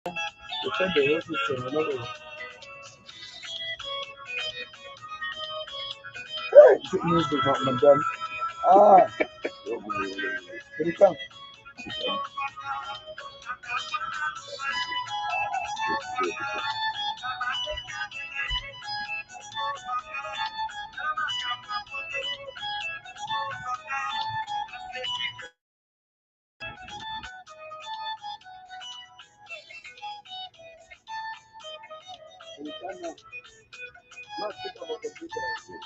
Depende del sistema, ¿no? Music, not madam. Ah, here you come. Here you come now. Not pick up what the people are saying.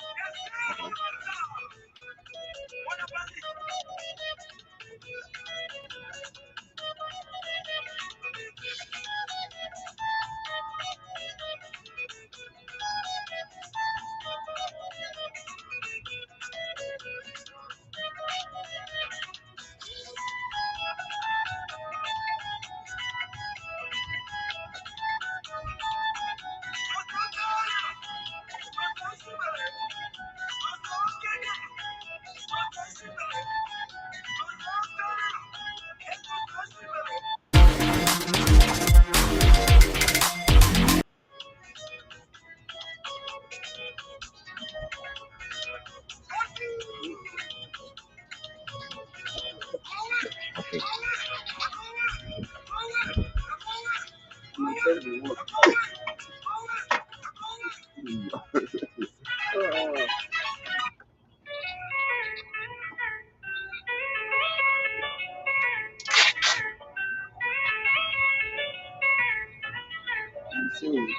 See.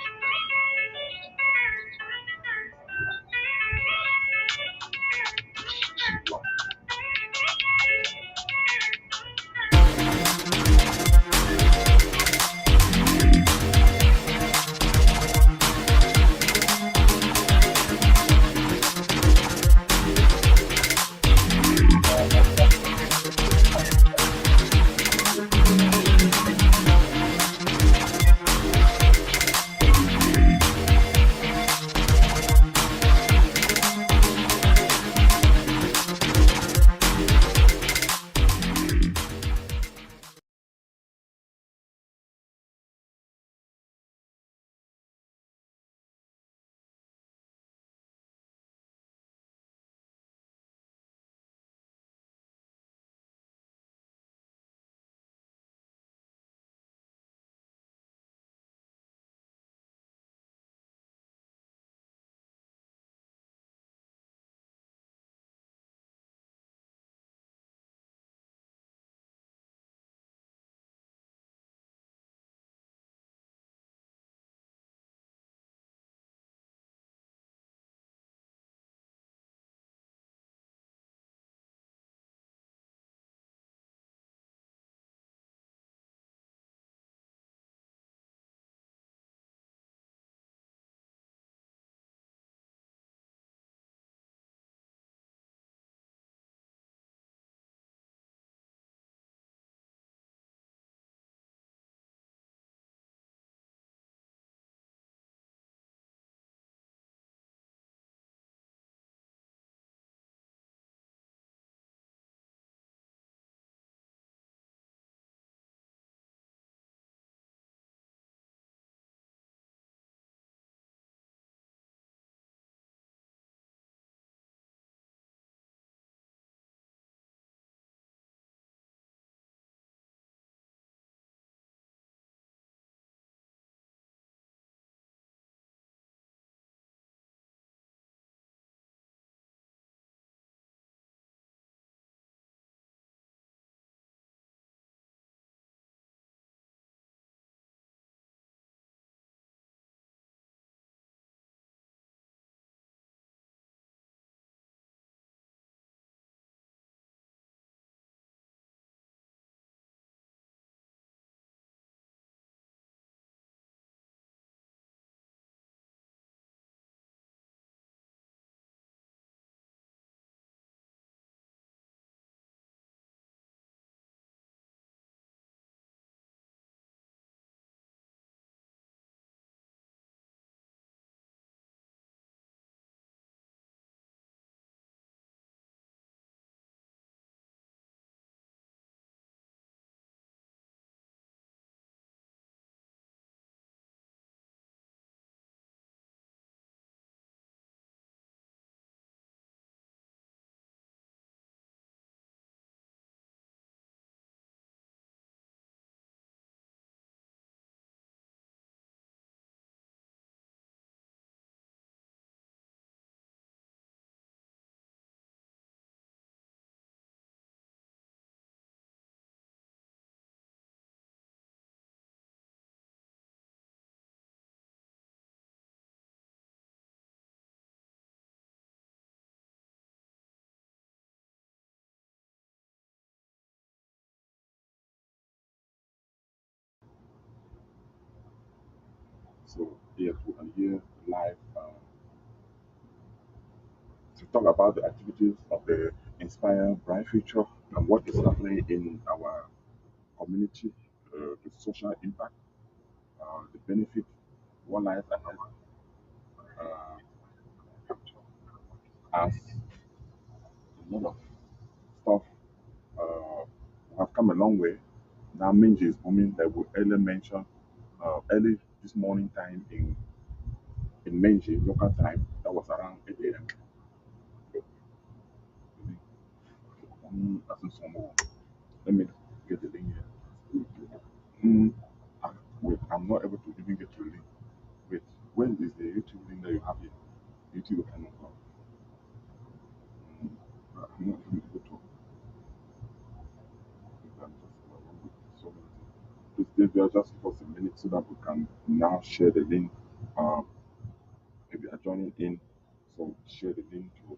So yes, we can hear live to talk about the activities of the Inspire Bright Future and what is happening in our community, the social impact, the benefit, what lies ahead, as a lot of stuff have come a long way. Now Minji is booming, like we earlier mentioned, early this morning time in Menji, local time, that was around 8 a.m. That's in some more. Let me get the link here. Mm, wait, I'm not able to even get to the link. Wait, when is the YouTube link that you have here? YouTube cannot go. I'm not even able to. I'm just with so many things. Please, just give us a minute so that we can now share the link. Um, if you are joining in, so share the link to here.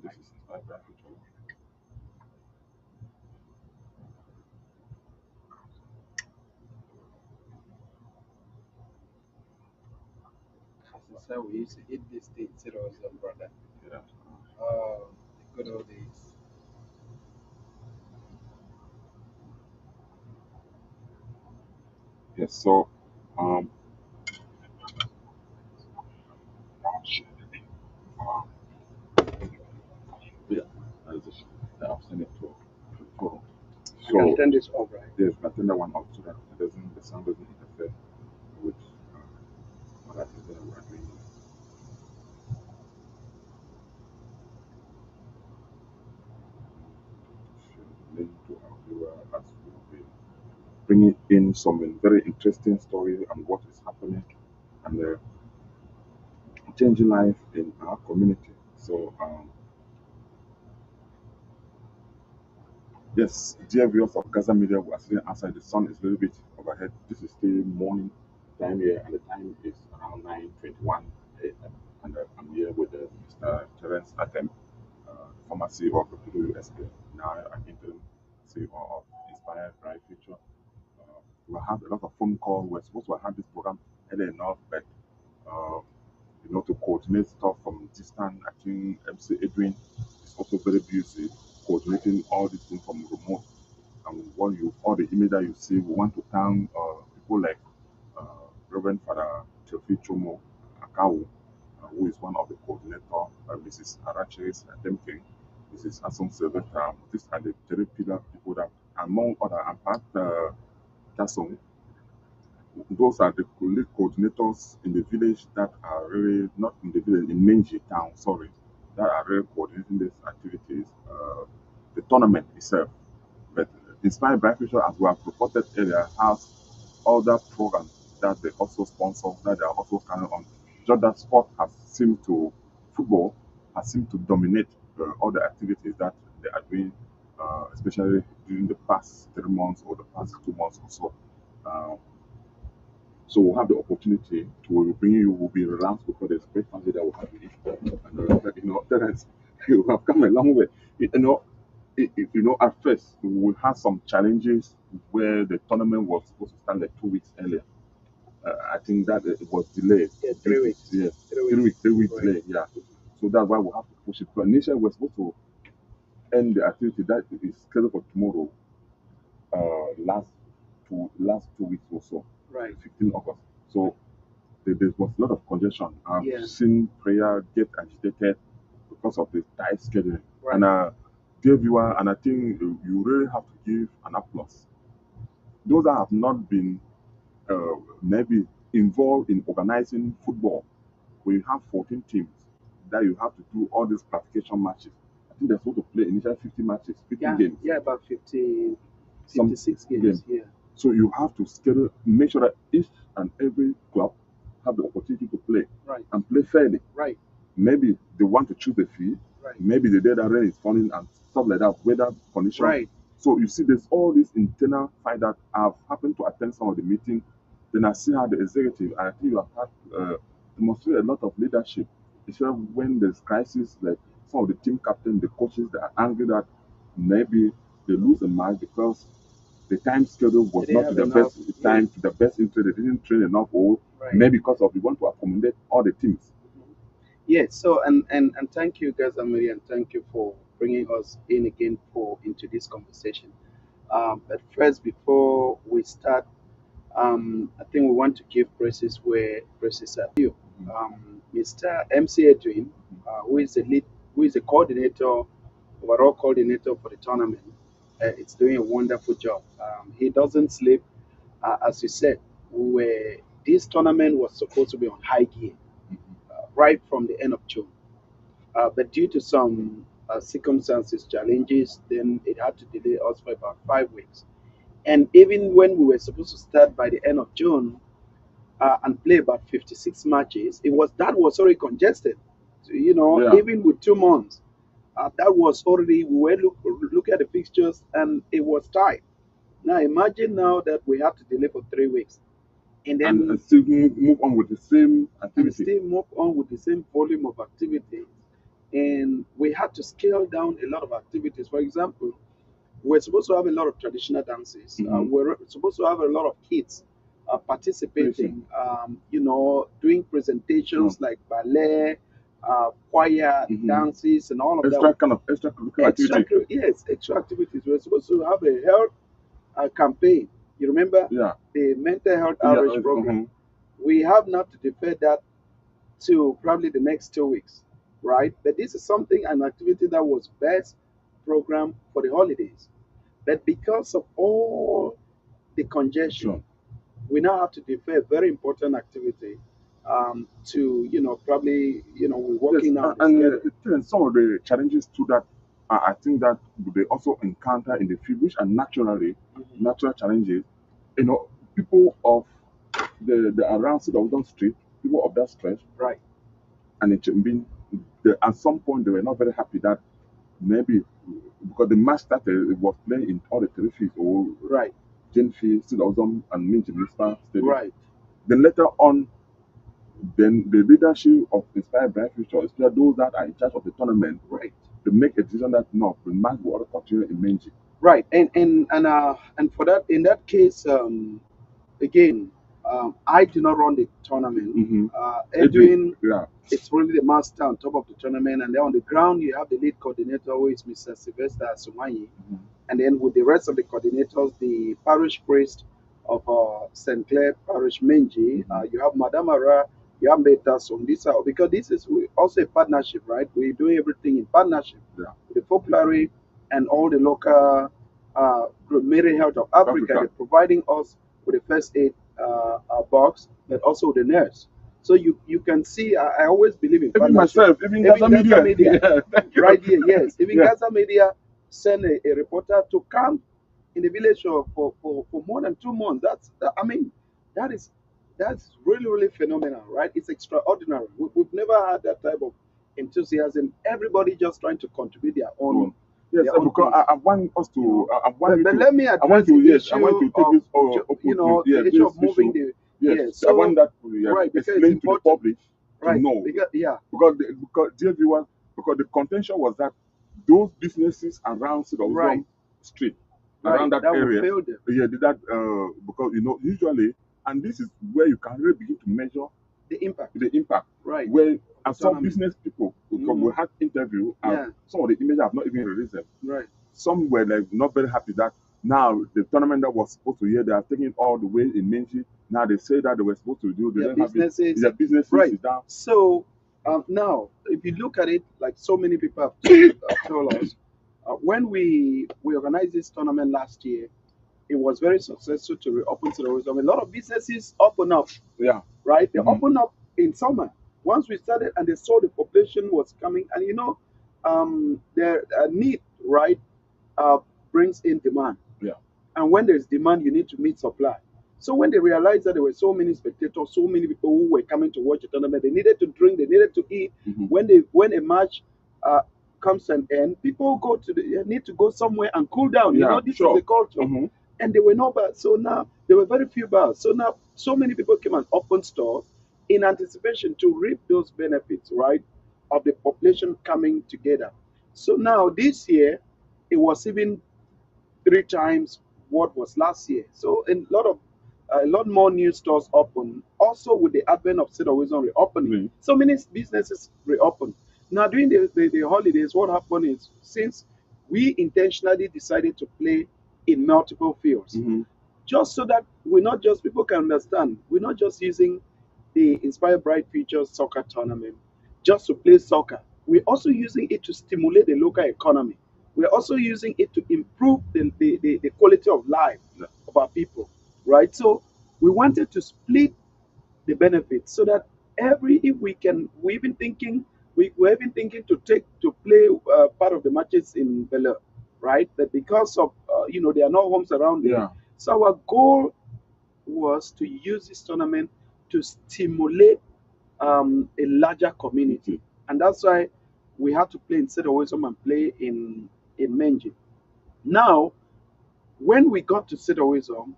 This is my graphic. That's how we used to eat these things, brother. Yeah. Oh, the good old days. Yes. So, um, yeah, that is it. I've sent it to phone. I can So, turn this off, right? yes, I turn that one off so that the sound doesn't interfere with other things that we're doing. Share the link to our viewer as we'll be bringing in some very interesting story and what is happening and changing life in our community. So, yes, dear viewers of Gaza Media, we are sitting outside. The sun is a little bit overhead. This is still morning time here, and the time is around 9:21 a.m. And I'm here with Mr. Terence Atem, former CEO of the PWSP, now an interim CEO of Inspire Bright Future. We have a lot of phone calls. We're supposed to have this program early enough, but uh, to coordinate stuff from distance. I think MC Edwin is also very busy coordinating all these things from remote. And all the image that you see, we want to thank people like uh, Reverend Father Teofi Chomo Akawu, who is one of the coordinator, Mrs. Araches Demke, Mrs. Asom Sylvester. These are the three pillar people that, among other, apart Tasson, those are the coordinators in the village that are really not in the village in Menji town, sorry, that are really coordinating these activities. The tournament itself, but Inspired Bright Future, as we have reported earlier, has other programs that they also sponsor, that they are also carrying on. Just that football has seemed to dominate all the activities that they are doing, especially during the past 3 months or the past 2 months or so. Uh, so we'll have the opportunity to bring you, will be relaxed because there's great family that will have you. And, Terence, you have come a long way. At first we had some challenges where the tournament was supposed to start like 2 weeks earlier. I think that it was delayed. Yeah, 3 weeks. Yes, 3 weeks. 3 weeks Right. delay. Yeah. So that's why we have to push it. But initially we're supposed to end the activity that is scheduled for tomorrow, last 2 weeks or so, Right. 15 August. So there was a lot of congestion. I've Yeah. seen prayer get agitated because of the tight scheduling. Right. And dear viewer, and I think you really have to give an applause. Those that have not been maybe involved in organizing football, where you have 14 teams, that you have to do all these classification matches. I think they're supposed to play initial 50 matches, 50 Yeah. games. Yeah, about 50, Some 56 games. games. Yeah. So you have to schedule, make sure that each and every club have the opportunity to play Right. and play fairly. Right. maybe they want to choose the fee, Right. maybe the day that rain is falling and stuff like that, weather condition. Right. So you see, there's all this internal fight that I've happened to attend some of the meeting. Then I see how the executive, I think you have had demonstrate a lot of leadership, especially when there's crisis, like some of the team captains, the coaches that are angry that maybe they lose a match because the time schedule was They not to have the enough. best time, to the best interest. They didn't train enough, or Right. maybe because of we want to accommodate all the teams. Yes. So and thank you, Gasa Mary, and thank you for bringing us in again for into this conversation. But first, before we start, I think we want to give praises where praises are due. Mr. MC Edwin, who is the lead, who is the coordinator, overall coordinator for the tournament, is doing a wonderful job. He doesn't sleep, as you said. Where this tournament was supposed to be on high gear right from the end of June, but due to some circumstances, challenges, then it had to delay us for about 5 weeks. And even when we were supposed to start by the end of June, and play about 56 matches, that was already congested. So, Yeah. even with 2 months, that was already we were look at the fixtures and it was tight. Now imagine now that we have to delay for 3 weeks, and And, then still move on with the same and activity. still move on with the same volume of activities. And we had to scale down a lot of activities. For example, we're supposed to have a lot of traditional dances. We're supposed to have a lot of kids participating, doing presentations like ballet, choir, dances, and all of Extra that. kind of extracurricular activity. Yes, extra activities. We're supposed to have a health campaign. You remember Yeah. the mental health Yeah. outreach program? We have not to defer that to probably the next 2 weeks, right? But this is something, an activity that was best programmed for the holidays. But because of all the congestion, Sure. we now have to defer a very important activity to, probably, we're Yes, working now on the and schedule. some of the challenges too that I think that they also encounter in the field, which are natural challenges. You know, people of the around Sidon Street, people of that stretch, Right, and it been at some point they were not very happy that maybe because the match started, it was playing in all the three fields, or right, Jane Field, Sidon, and Minji Municipal Stadium. right, Then later on, then the leadership of Inspired Bright Future, especially those that are in charge of the tournament, right, they make a decision that no, the match will also continue in Menji. right. And for that, in that case, again, I do not run the tournament. Edwin, Yeah. it's really the master on top of the tournament, and then on the ground you have the lead coordinator, who is Mr. Sylvester Sumayi, and then with the rest of the coordinators, the parish priest of St. Clair Parish Menji, you have Madam Ara, you have Beta Sondisa, because this is also a partnership, right? We're doing everything in partnership Yeah. with the folklore and all the local Mary Health of Africa. They're providing us with a first aid box, but also the nurse. So you can see, I always believe in Even partnership. myself, even Gasa Media. Media, Yeah, thank you. right here, yes. Even Yeah. Gasa Media send a reporter to come in the village for more than 2 months. I mean, that is that's really really phenomenal, right? It's extraordinary. We've never had that type of enthusiasm. Everybody just trying to contribute their own. Yes, their own because things. I want us to. I want you But to. let me I want address to. the Yes, I want issue to take of this the issue of moving the Yes, I so want that to right, because it's explain to the important. public to Right, know because because dear viewers, because the contention was that those businesses around Sidon Right. Street, right, around that that will area, fail them. yeah, did that because usually, and this is where you can really begin to measure The impact. the impact. Right. Where and some tournament. business people, because we had interview, and Yeah. some of the images have not even released them. Right. Some were like not very happy that now the tournament that was supposed to hear they are taking all the way in Menji. Now they say that they were supposed to do they Their don't have it. businesses. Their businesses Right. is down. So now, if you look at it, like so many people have told us, when we organized this tournament last year, it was very successful to reopen tourism. A lot of businesses open up, Yeah. right? They open up in summer. Once we started and they saw the population was coming, and their need, right, brings in demand. Yeah. And when there's demand, you need to meet supply. So when they realized that there were so many spectators, so many people who were coming to watch the tournament, they needed to drink, they needed to eat. When a match uh, comes to an end, people need to go somewhere and cool down. Yeah, This is sure. the culture. And there were no bars. So now there were very few bars. So now so many people came and opened stores in anticipation to reap those benefits, right, of the population coming together. So now this year, it was even three times what was last year. So a lot more new stores open. Also with the advent of Cedar Wisdom reopening, so many businesses reopen. Now during the holidays, what happened is since we intentionally decided to play in multiple fields, just so that we're not just people can understand, we're not just using the Inspire Bright Futures soccer tournament just to play soccer. We're also using it to stimulate the local economy. We're also using it to improve the quality of life of our people, right? So we wanted to split the benefits so that if we can, we're even thinking to play part of the matches in Bel, right? But because of there are no homes around there, so our goal was to use this tournament to stimulate a larger community, and that's why we had to play instead of Wisdom and play in Menji. Now, when we got to Cedar Wisdom,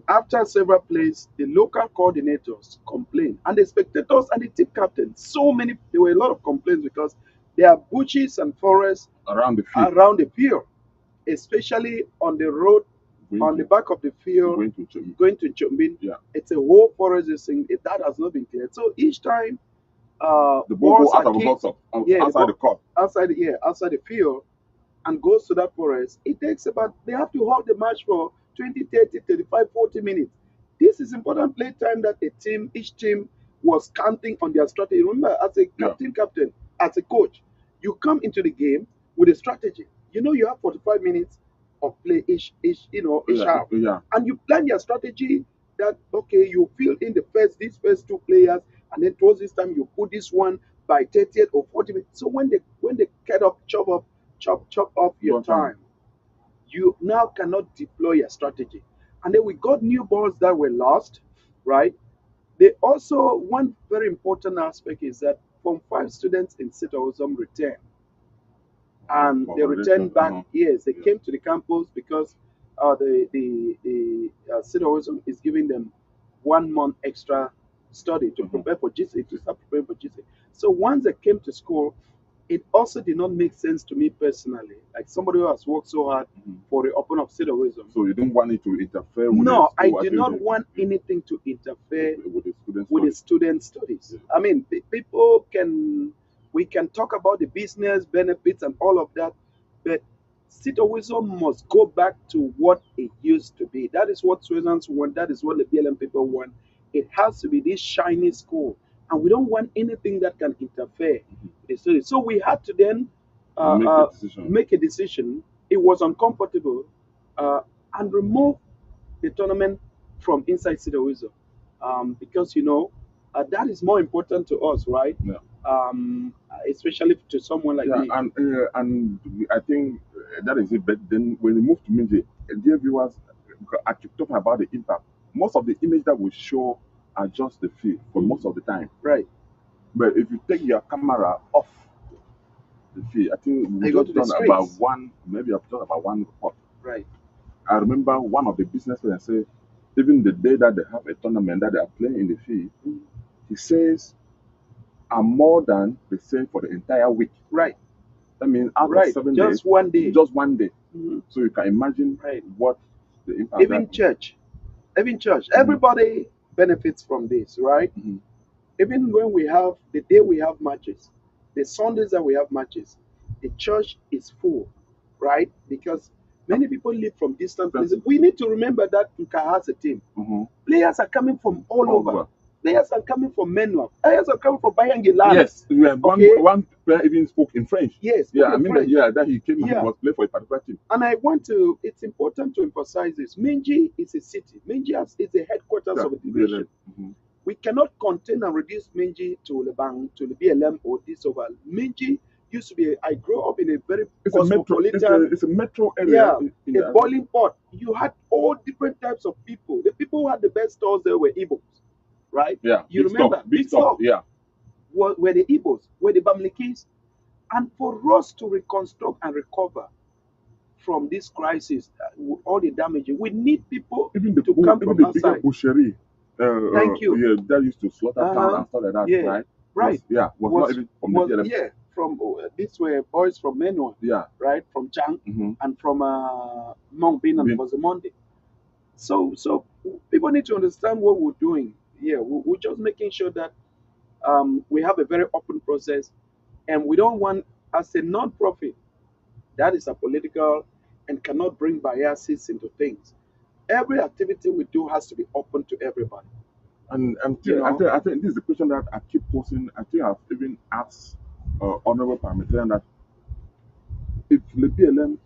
after several plays, the local coordinators complained, and the spectators and the team captains. There were a lot of complaints because there are bushes and forests around the field, especially on the road, on the back of the field, going to Chombin. It's a whole forest thing that has not been cleared. So each time The ball balls go out are of the kicked, box outside the court. outside the field, and goes to that forest, it takes about, they have to hold the match for 20, 30, 35, 40 minutes. This is important play time that each team was counting on their strategy. Remember, as a captain, as a coach, you come into the game with a strategy. You have 45 minutes of play each half. And you plan your strategy that, okay, you fill in these first two players, and then towards this time, you put this one by 30th or 40 minutes. So when they cut up, chop off your time, you now cannot deploy your strategy. And then we got new balls that were lost, right? They also, one very important aspect is that from 5 students in Citowism returned, and they returned back. Yes, they came to the campus because the Citowism is giving them 1 month extra study to prepare for GC, to start preparing for GC. So once they came to school, it also did not make sense to me personally, like somebody who has worked so hard for the open of Cedar Wisdom. So you didn't want it to interfere with No, the I school do not activity? want anything to interfere with the students' the student studies. I mean, we can talk about the business benefits and all of that, but Citowism must go back to what it used to be. That is what Switzerland's want. That is what the BLM people want. It has to be this shiny school, and we don't want anything that can interfere with the studies. So we had to then make a decision. It was uncomfortable, uh, and remove the tournament from inside Cedar Wisdom, because that is more important to us, right? Especially to someone like me. And I think that is it. But then when we move to media, dear viewers, I keep talking about the impact. Most of the image that we show are just the field for most of the time. Right. But if you take your camera off the field, I think we go just to the done about streets. maybe I've done about one report. Right. I remember one of the businessmen say, even the day that they have a tournament that they are playing in the field, he says, are more than they say for the entire week. Right. That means out of 7 Just days, one day. just one day. Mhm. So you can imagine Right. what the impact. Even church, everybody benefits from this, right? Even when the day we have matches, the Sundays that we have matches, the church is full, right? Because many people live from distant places. We need to remember that Nka has a team. Players are coming from all over. Players are coming from Menua. Players are coming from Bayangilan. Yes, one player even spoke in French. Yes, yeah, I mean French. That he came and was playing for a particular team. And it's important to emphasize this. Minji is a city. Minji is the headquarters of the division. We cannot contain and reduce Minji to the BLM or this over. Minji used to be. I grew up in a very It's a metro. cosmopolitan, It's a metro area yeah, in a the boiling pot. You had all different types of people. The people who had the best stores there were Igbos, right? yeah, You remember, big big stuff. stuff Yeah, were the Igbos, were the Bamlikis, and for us to reconstruct and recover from this crisis, all the damage, we need people to come even from the bigger outside. butchery, Thank you. yeah, that used to slaughter cows Uh-huh. and stuff like that, Yeah, right? right. Was not even from the BLM. Yeah, from these were boys from Menua, Yeah. right, from Chang, Mm-hmm. and from Mong Bin and Bozemonde. So people need to understand what we're doing. Yeah, we're just making sure that we have a very open process, and we don't want, as a non-profit, that is a political and cannot bring biases into things. Every activity we do has to be open to everybody. You know, I think this is the question that I keep posing. I think I've even asked Honorable Parliamentarian that if the BLM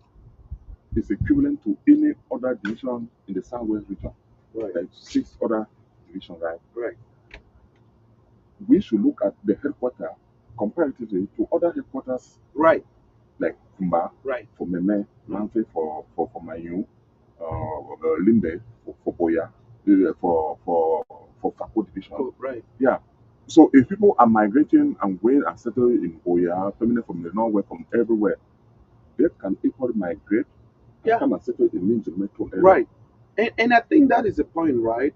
is equivalent to any other division in the Southwest region, right, like 6 other divisions, right? right, We should look at the headquarters comparatively to other headquarters right, like Kumba right, for Meme, Manfe for Mayu, Limbe for Boya, for Fako division. oh, right. Yeah. So if people are migrating and going and settling in Boya, permanent from the northwest, from everywhere, they can equally migrate and Yeah, come and settle in Minji metro area. right. And I think that is the point, right?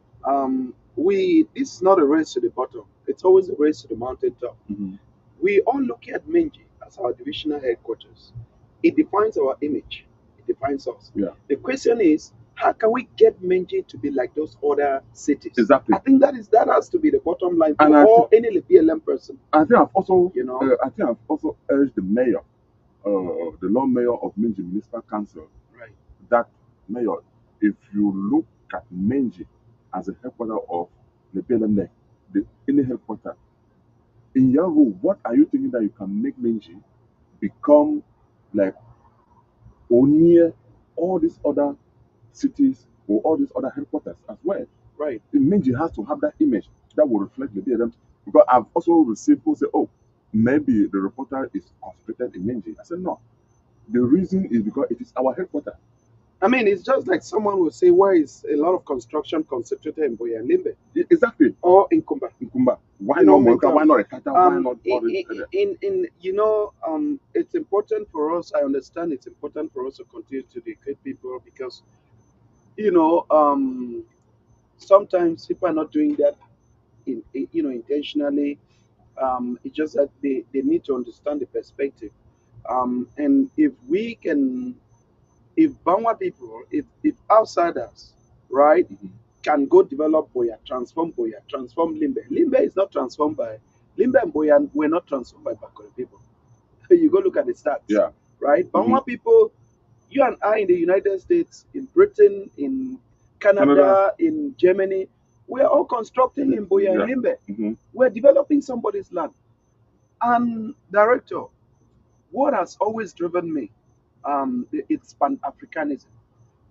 We This is not a race to the bottom. It's always a race to the mountaintop. Mm-hmm. We all look at Menji as our divisional headquarters. It defines our image. It defines us. Yeah. The question is, how can we get Menji to be like those other cities? Exactly. I think that has to be the bottom line And for any BLM person. I think I've also, You know, I think I've also urged the mayor, the Lord Mayor of Minji Municipal Council, right, that mayor, if you look at Menji as a headquarter of the BLM, the any headquarter, in your rule, what are you thinking that you can make Menji become like or near all these other cities or all these other headquarters as well? right. Menji has to have that image that will reflect the BLM. Because I've also received people say, oh, maybe the reporter is concentrated in Menji. I said, no. The reason is because it is our headquarters. I mean, it's just like someone will say, why is a lot of construction concentrated in Boya and Limbe Exactly. or in Kumba? In Kumba. Why You not know, Moka? Why not Ekata? Why not all this? it's important for us. I understand it's important for us to continue to educate people because, you know, sometimes people are not doing that intentionally. It's just that they need to understand the perspective. And if Bangwa people, if outsiders, right, Mhm. can go develop Boya, transform Limbe. Limbe is not transformed by Limbe and Boya were not transformed by Bakore people. You go look at the stats, Yeah. right? Mhm. Bangwa people, you and I in the United States, in Britain, in Canada, in Germany, we're all constructing in Boya and Yeah. Limbe. Mhm. We're developing somebody's land. And director, what has always driven me, it's Pan Africanism.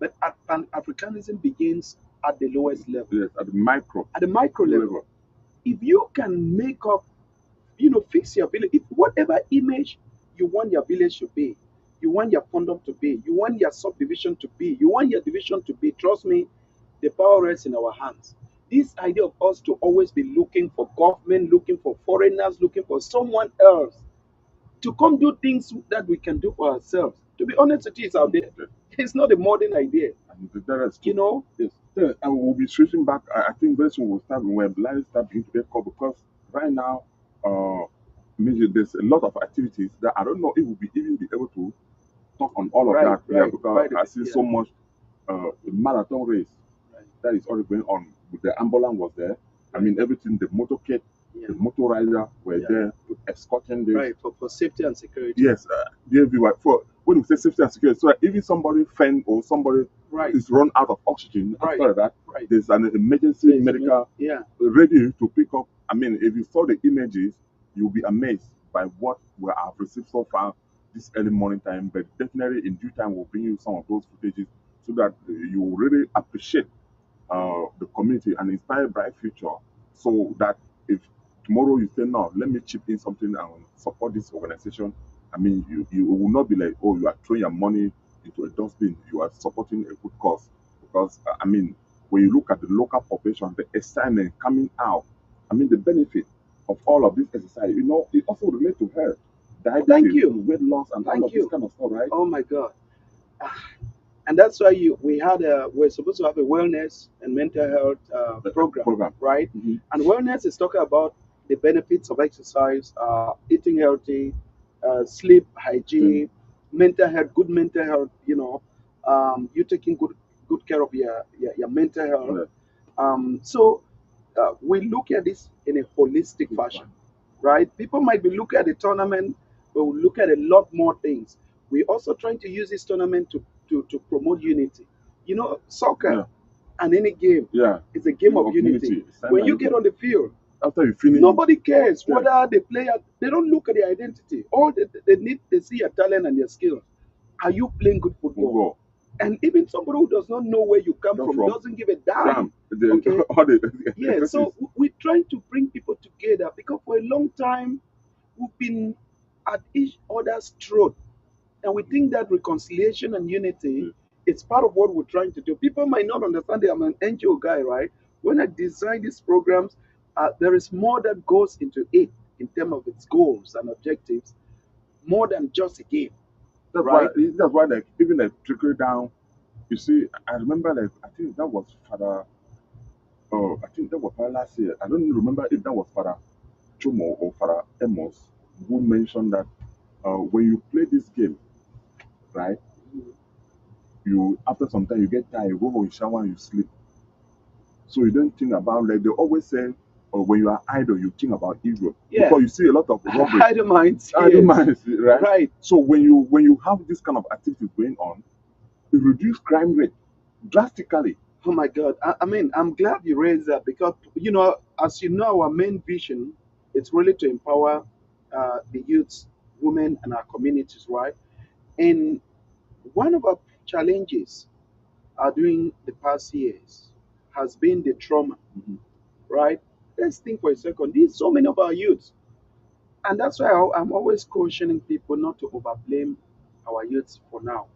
But Pan Africanism begins at the lowest level, Yes, at the micro at the micro level. If you can make up, fix your village, if whatever image you want your village to be, you want your condom to be, you want your subdivision to be, you want your division to be, trust me, the power rests in our hands. This idea of us to always be looking for government, looking for foreigners, looking for someone else to come do things that we can do for ourselves. To be honest with you, it's outdated. It's not a modern idea. And that is You true. know? Yes. Yeah, and we'll be switching back. I think very soon we'll start when blind start beginning to get called because right now, there's a lot of activities that I don't know if we'll be even be able to talk on all of Right, that. Yeah, right, because right. I see Yeah, so much marathon race right. that is already going on. The ambulance was there. I mean, everything, the motorcade, Yeah, the motor rider were yeah. there to escorting this. Right, for safety and security. Yes, DMV, for when we say safety and security, so that even somebody faint or somebody Right, is run out of oxygen right, after that, right. there's an emergency Yes, medical yeah, ready to pick up. I mean, if you saw the images, you'll be amazed by what we have received so far this early morning time. But definitely in due time, we'll bring you some of those footages so that you will really appreciate the community and inspire a bright future. So that if tomorrow you say, no, let me chip in something and support this organization, I mean, you will not be like, oh, you are throwing your money into a dustbin. You are supporting a good cause. Because, I mean, when you look at the local population, the assignment coming out, I mean, the benefit of all of this exercise, you know, it also relates to health, Thank diabetes, you. weight loss, and all Thank of this you. kind of stuff, right? Oh my God. And that's why we're supposed to have a wellness and mental health program, Program. right? Mm-hmm. And wellness is talking about the benefits of exercise, eating healthy, sleep hygiene, mental health, good mental health. You taking good care of your mental health. Yeah. So we look at this in a holistic fashion, right? People might be looking at the tournament, but we look at a lot more things. We're also trying to use this tournament to promote unity. Soccer Yeah. and any game Yeah. is a game of Of unity. unity. When you get on the field, After you finish, nobody cares yeah, whether the player, they don't look at their identity. All they see your talent and your skill. Are you playing good football? football. And even somebody who does not know where you come Come from from. doesn't give a damn. Damn. The, Okay. all the Yeah, excesses. so we're trying to bring people together because for a long time we've been at each other's throat, and we think that reconciliation and unity is part of what we're trying to do. People might not understand that I'm an NGO guy, right? When I design these programs, there is more that goes into it in terms of its goals and objectives, more than just a game, That's why right? like even like trickle down. You see, I remember like I think that was Father. Oh, I think that was Father last year. I don't remember if that was Father Chomo or Father Amos who mentioned that when you play this game, right? You after some time you get tired, you go home, you shower, and you sleep. So you don't think about like they always say, when you are idle, you think about evil Yeah. because you see a lot of robbery, Idle minds, idle yes. minds, right? Right. So when you have this kind of activities going on, it reduce crime rate drastically. Oh my God. I mean, I'm glad you raised that because, as you know, our main vision is really to empower the youths, women, and our communities, right? And one of our challenges during the past years has been the trauma, Mhm. right? Let's think for a second. These so many of our youths, and that's why I'm always cautioning people not to overblame our youths for now.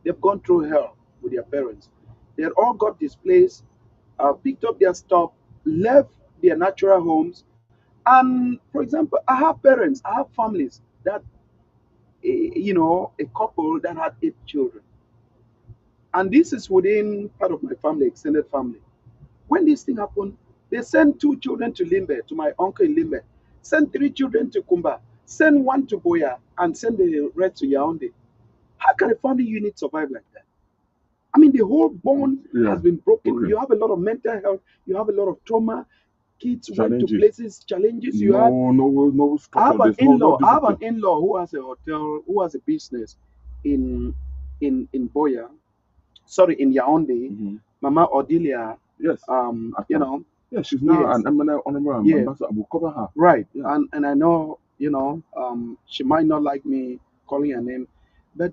They've gone through hell with their parents. They had all got displaced, picked up their stuff, left their natural homes. And for example, I have parents, I have families that, a couple that had 8 children. And this is within part of my family, extended family. When this thing happened, they sent 2 children to Limbe, to my uncle in Limbe, sent 3 children to Kumba, sent one to Boya, and sent the rest to Yaoundé. How can a family unit survive like that? I mean, the whole bond Yeah. has been broken. Okay. You have a lot of mental health. You have a lot of trauma. Kids went to Challenges. places, challenges. You had. No I structure. have an There's no in-law. I have an discipline. in-law who has a hotel, who has a business in in Boya. Sorry, in Yaoundé. Hmm. Mama Odilia. Yes. Um, you After. know. Yeah, she's now Yes. an eminent honorable Yeah. ambassador. We'll cover her. Right. Yeah. And I know, she might not like me calling her name, but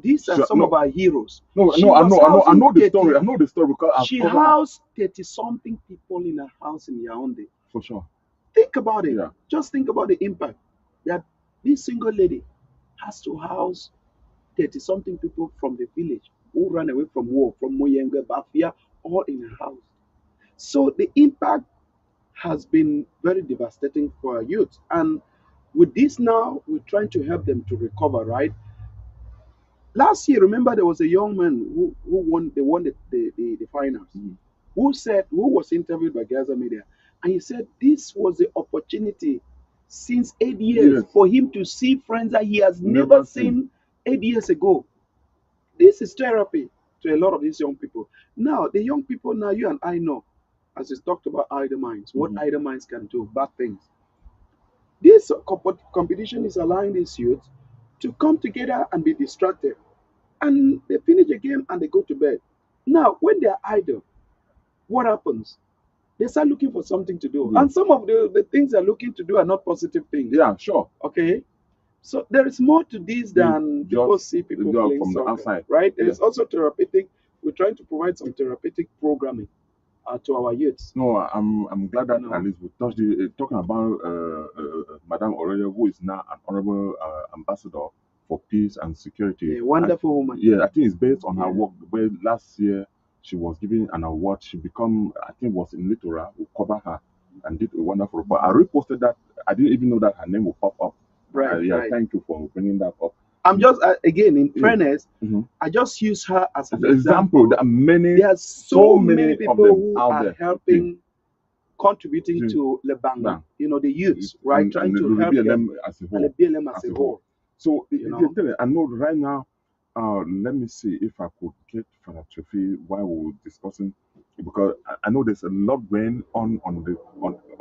these are some of No, our heroes. no, She no. was I housing know the story. 30, I know the story because I've she covered her housed 30 something people in a house in Yaoundé. for sure. Think about it. Yeah. Just think about the impact that this single lady has to house 30 something people from the village who ran away from war, from Moyenge, Bafia, all in a house. So the impact has been very devastating for our youth. And with this now, we're trying to help them to recover, right? Last year, remember there was a young man who won the finals, Mhm. who was interviewed by Gaza Media, and he said this was the opportunity since 8 years Yes. for him to see friends that he has Never never seen. seen 8 years ago. This is therapy to a lot of these young people. Now, the young people now, you and I know, as it's talked about idle minds, what Mhm. idle minds can do, bad things. This competition is allowing these youth to come together and be distracted. And they finish the game and they go to bed. Now, when they're idle, what happens? They start looking for something to do. Good. And some of the things they're looking to do are not positive things. Yeah, sure. Okay? So there is more to this They than people just see people go playing from the soccer, outside. right? Yeah. There's also therapeutic. We're trying to provide some therapeutic programming to our youths. No, I'm glad You that at know, least we touched the talking about Madame Aurelia, who is now an honorable ambassador for peace and security. a wonderful woman. Yeah, I think it's based on her Yeah. work. Where last year she was given an award. She become, I think, was in Littora who covered her and did a wonderful report. I reposted that. I didn't even know that her name will pop up. Right, Yeah, right. thank you for bringing that up. I'm just again, in Yeah. fairness, Mhm. I just use her as As an an example, example. there are many, There are so so many many of people them who out are there. Yeah. helping, contributing to Lebang, Bang. the youths, right? And Trying the to help them BLM as a and the whole. BLM as As a a whole. whole. So You know, I know right now, let me see if I could get Father Chofi while we were discussing, because I know there's a lot going on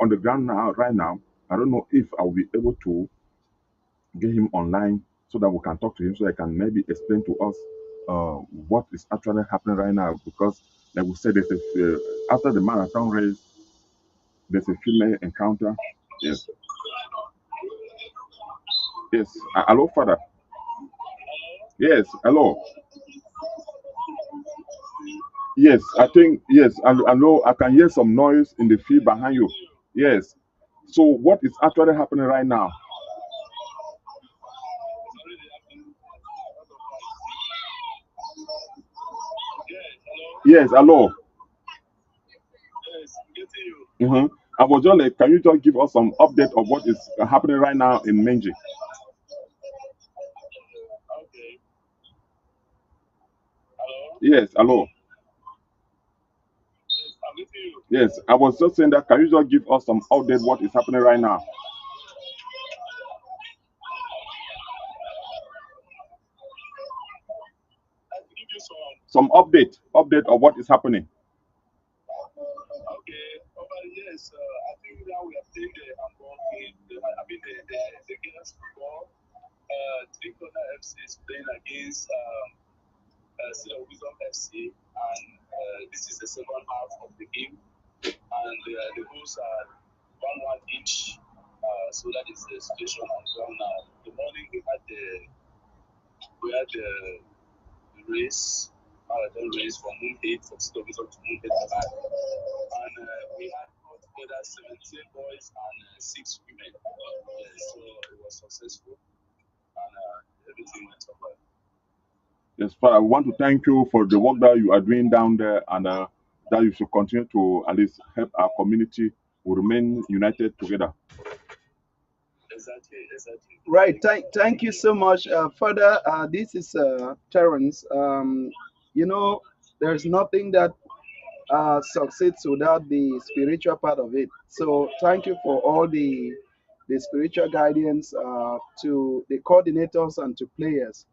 the ground now right now. I don't know if I'll be able to get him online so that we can talk to him, so I can maybe explain to us what is actually happening right now. Because like we said, there's after the marathon race, there's a female encounter. Yes, yes. Hello, Father. Yes, hello. Yes, I think yes. I know I can hear some noise in the field behind you. Yes. So what is actually happening right now? Yes, hello. Mm-hmm. I was just like, can you just give us some update of what is happening right now in Menji? Yes, hello. Yes, I was just saying that. Can you just give us some update what is happening right now? Some update of what is happening. Yes, Father, I want to thank you for the work that you are doing down there, and that you should continue to at least help our community to remain united together. right. Thank you so much, Father. This is Terence. There's nothing that succeeds without the spiritual part of it. So thank you for all the spiritual guidance to the coordinators and to players,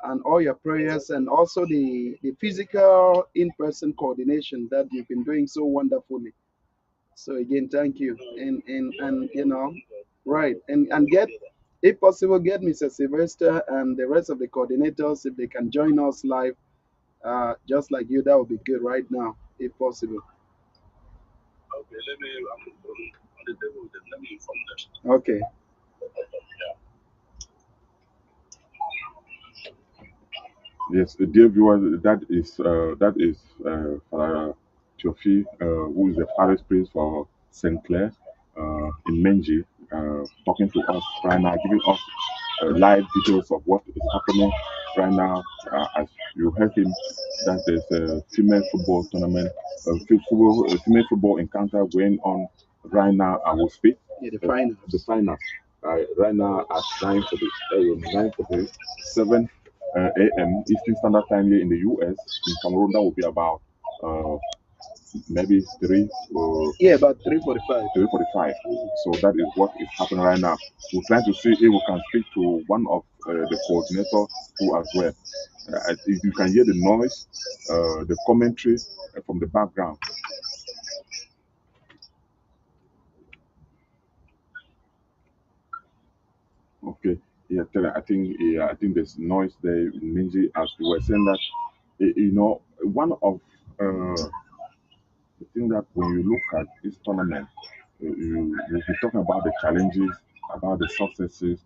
and all your prayers, and also the physical in-person coordination that you've been doing so wonderfully. So again, thank you. And right. And get, if possible, get Mr. Sylvester and the rest of the coordinators, if they can join us live, just like you, that would be good right now, if possible. Okay. Yes, dear viewers, that is Father Tiofi, who is the parish priest for Saint Clair in Menji, talking to us right now, giving us live details of what is happening right now. As you heard him, that there's a female football tournament, female football encounter going on right now. I will speak. Yeah, the The finals. finals right now at 9:47 a.m. Eastern Standard Time here in the U.S. In Cameroon, that will be about uh, maybe Yeah, about 3:45. 3:45. So that is what is happening right now. We're trying to see if we can speak to one of the coordinator too as well. If you can hear the noise, the commentary from the background. Okay. Yeah, I think there's noise there. Mainly as we were saying that, one of the thing that when you look at this tournament, you'll be talking about the challenges, about the successes.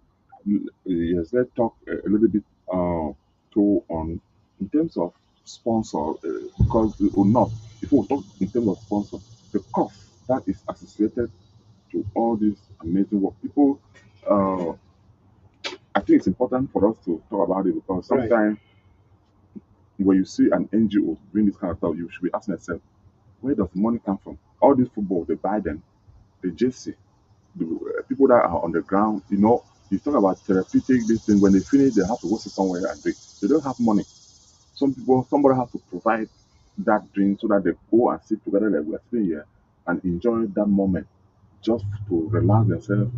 Yes, let's talk a little bit too on in terms of sponsor, because or not, if before we talk in terms of sponsor, the cost that is associated to all this amazing work. People, uh, I think it's important for us to talk about it because Right. sometimes when you see an NGO doing this kind of stuff, you should be asking yourself, where does money come from? All these football, they buy them, the JC, the people that are on the ground, you talk about therapeutic, this thing, when they finish, they have to go sit somewhere and drink. They don't have money. Somebody has to provide that drink so that they go and sit together like we're sitting here and enjoy that moment just to relax themselves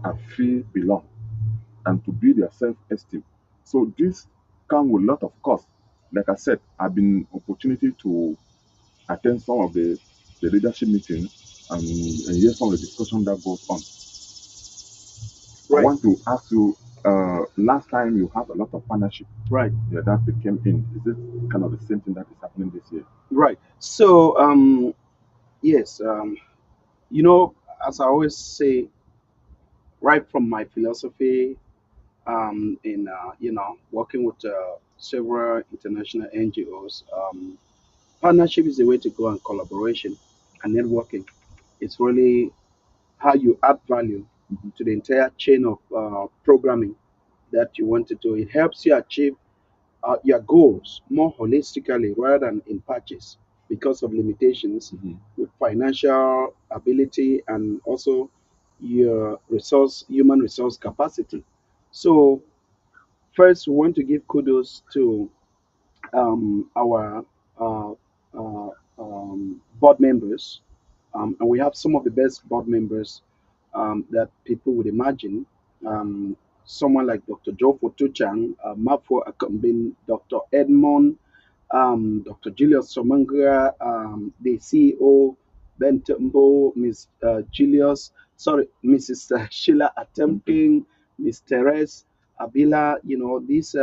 and feel belong and to build their self-esteem. So this comes with a lot of cost. Like I said, I've been opportunity to attend some of the leadership meetings and hear some of the discussion that goes on. I Right. want to ask you, last time you had a lot of partnership, Right. yeah, that became in. Is it kind of the same thing that is happening this year? Right. So yes, you know, as I always say, right from my philosophy, in working with several international NGOs, partnership is the way to go, and collaboration and networking. It's really how you add value to the entire chain of programming that you want to do. It helps you achieve your goals more holistically rather than in patches because of limitations with financial ability and also your human resource capacity. So first, we want to give kudos to our uh, board members, and we have some of the best board members that people would imagine. Um, Someone like Dr. Joe Fotuchang, Mafo Akambin, Dr. Edmond, Dr. Julius Somanga, the CEO, Ben Tembo, Mrs. Sheila Atemking, Miss Therese Abila, these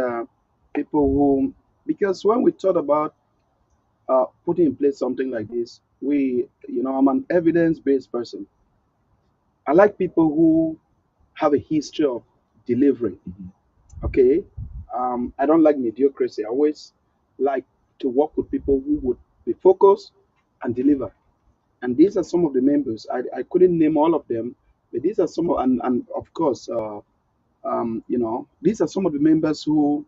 people who, because when we thought about putting in place something like this, I'm an evidence-based person. I like people who have a history of delivering. Okay, I don't like mediocrity. I always like to work with people who would be focused and deliver. And these are some of the members. I couldn't name all of them, but these are some of, and of course, these are some of the members who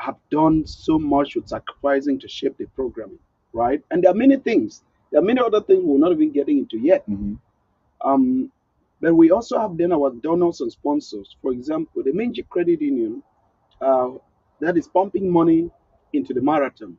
have done so much with sacrificing to shape the programming, right? And there are many things. There are many other things we're not even getting into yet. Um, but we also have then our donors and sponsors. For example, the Minji Credit Union uh, that is pumping money into the marathon.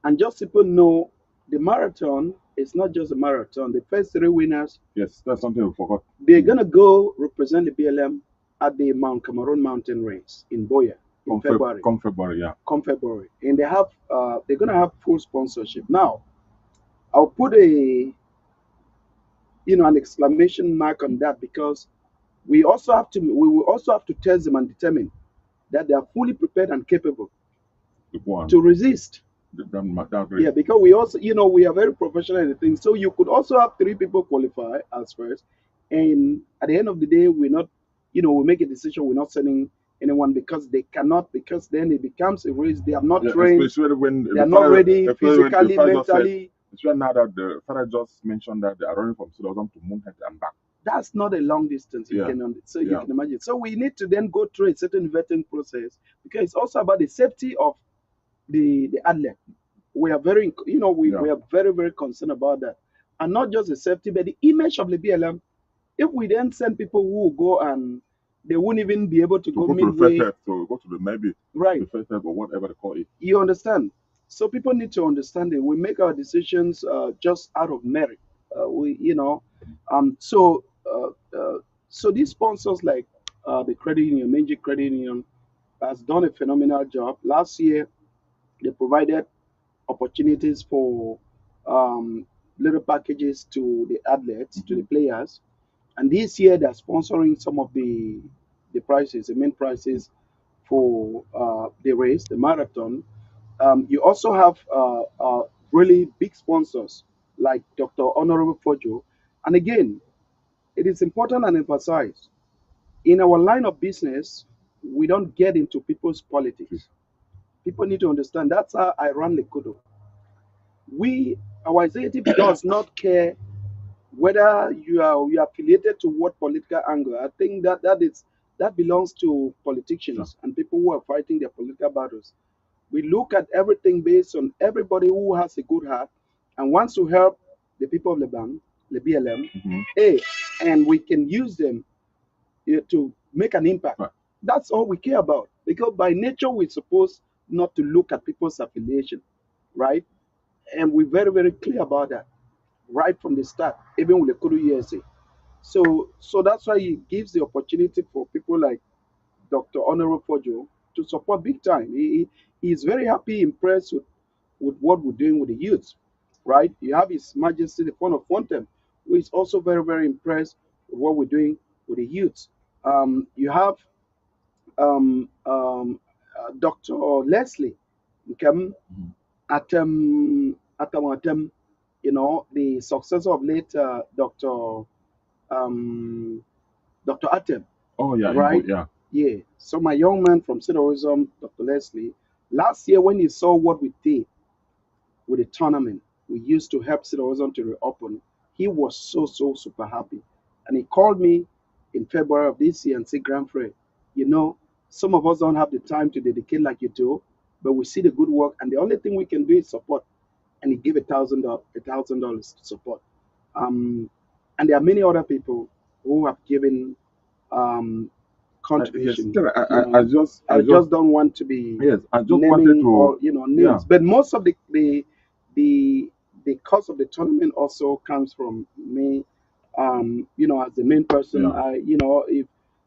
And just people know the marathon is not just a marathon. The first three winners, Yes, that's something we forgot. they're going to go represent the BLM at the Mount Cameroon Mountain Race in Boya in February. Come February, yeah. Come February. And they're going to have full sponsorship. Now, I'll put an exclamation mark on that because we will also have to test them and determine that they are fully prepared and capable The one, to resist. that Yeah, race. because we also, we are very professional in the thing. So you could also have three people qualify as first, and at the end of the day, we're not, we make a decision. We're not sending anyone because they cannot. Because then it becomes a race. They are not Yeah, trained. especially when They the are not father, ready especially when the physically, father just said, mentally. especially now that the father just mentioned that they are running from Sudan to Moonhead and back. That's not a long distance. Yeah, So you yeah. can imagine. So we need to then go through a certain vetting process because it's also about the safety of the athlete. We are very, Yeah. we are very, very concerned about that. And not just the safety, but the image of the BLM. If we then send people who will go and they won't even be able to To go go to the first midway, step, to go to the maybe right? the first step or whatever they call it. You understand? So people need to understand it. We make our decisions just out of merit. We, so so these sponsors like the credit union, major credit union, has done a phenomenal job. Last year, they provided opportunities for um, little packages to the athletes, to the players. And this year, they're sponsoring some of the prices, the main prices for the race, the marathon. You also have really big sponsors like Dr. Honorable Fojo. And again, it is important and emphasized in our line of business, we don't get into people's politics. People need to understand that's how I run Likudo. our executive does not care whether you are affiliated to what political angle. I think that belongs to Sure. politicians and people who are fighting their political battles. We look at everything based on everybody who has a good heart and wants to help the people of the BLM, Mm-hmm. hey, and we can use them to make an impact. Right. That's all we care about. Because by nature, we're supposed not to look at people's affiliation, right? And we're very, very clear about that right from the start, even with the Kudu USA. So that's why it gives the opportunity for people like Dr. Honorable Fojo to support big time. He's very happy, impressed with what we're doing with the youth, right? You have His Majesty the Font of Fontem, who is also very, very impressed with what we're doing with the youth. You have Dr. Leslie Nkem Mm-hmm. Atem, the successor of late um, Dr. Atem, Oh yeah, right? yeah. Yeah. So my young man from Sidorism, Dr. Leslie, last year when he saw what we did with the tournament we used to help Sidorism to reopen, he was so super happy. And he called me in February of this year and said, Grandfriend, you know, some of us don't have the time to dedicate like you do, but we see the good work, and the only thing we can do is support. And he gave $1,000 to support. Um, and there are many other people who have given um, Yes, contribution. Stella, You know, I I just, just don't want to be yes, I just wanted naming to, all yeah. names, but most of the the cost of the tournament also comes from me. As the main person, Yeah. if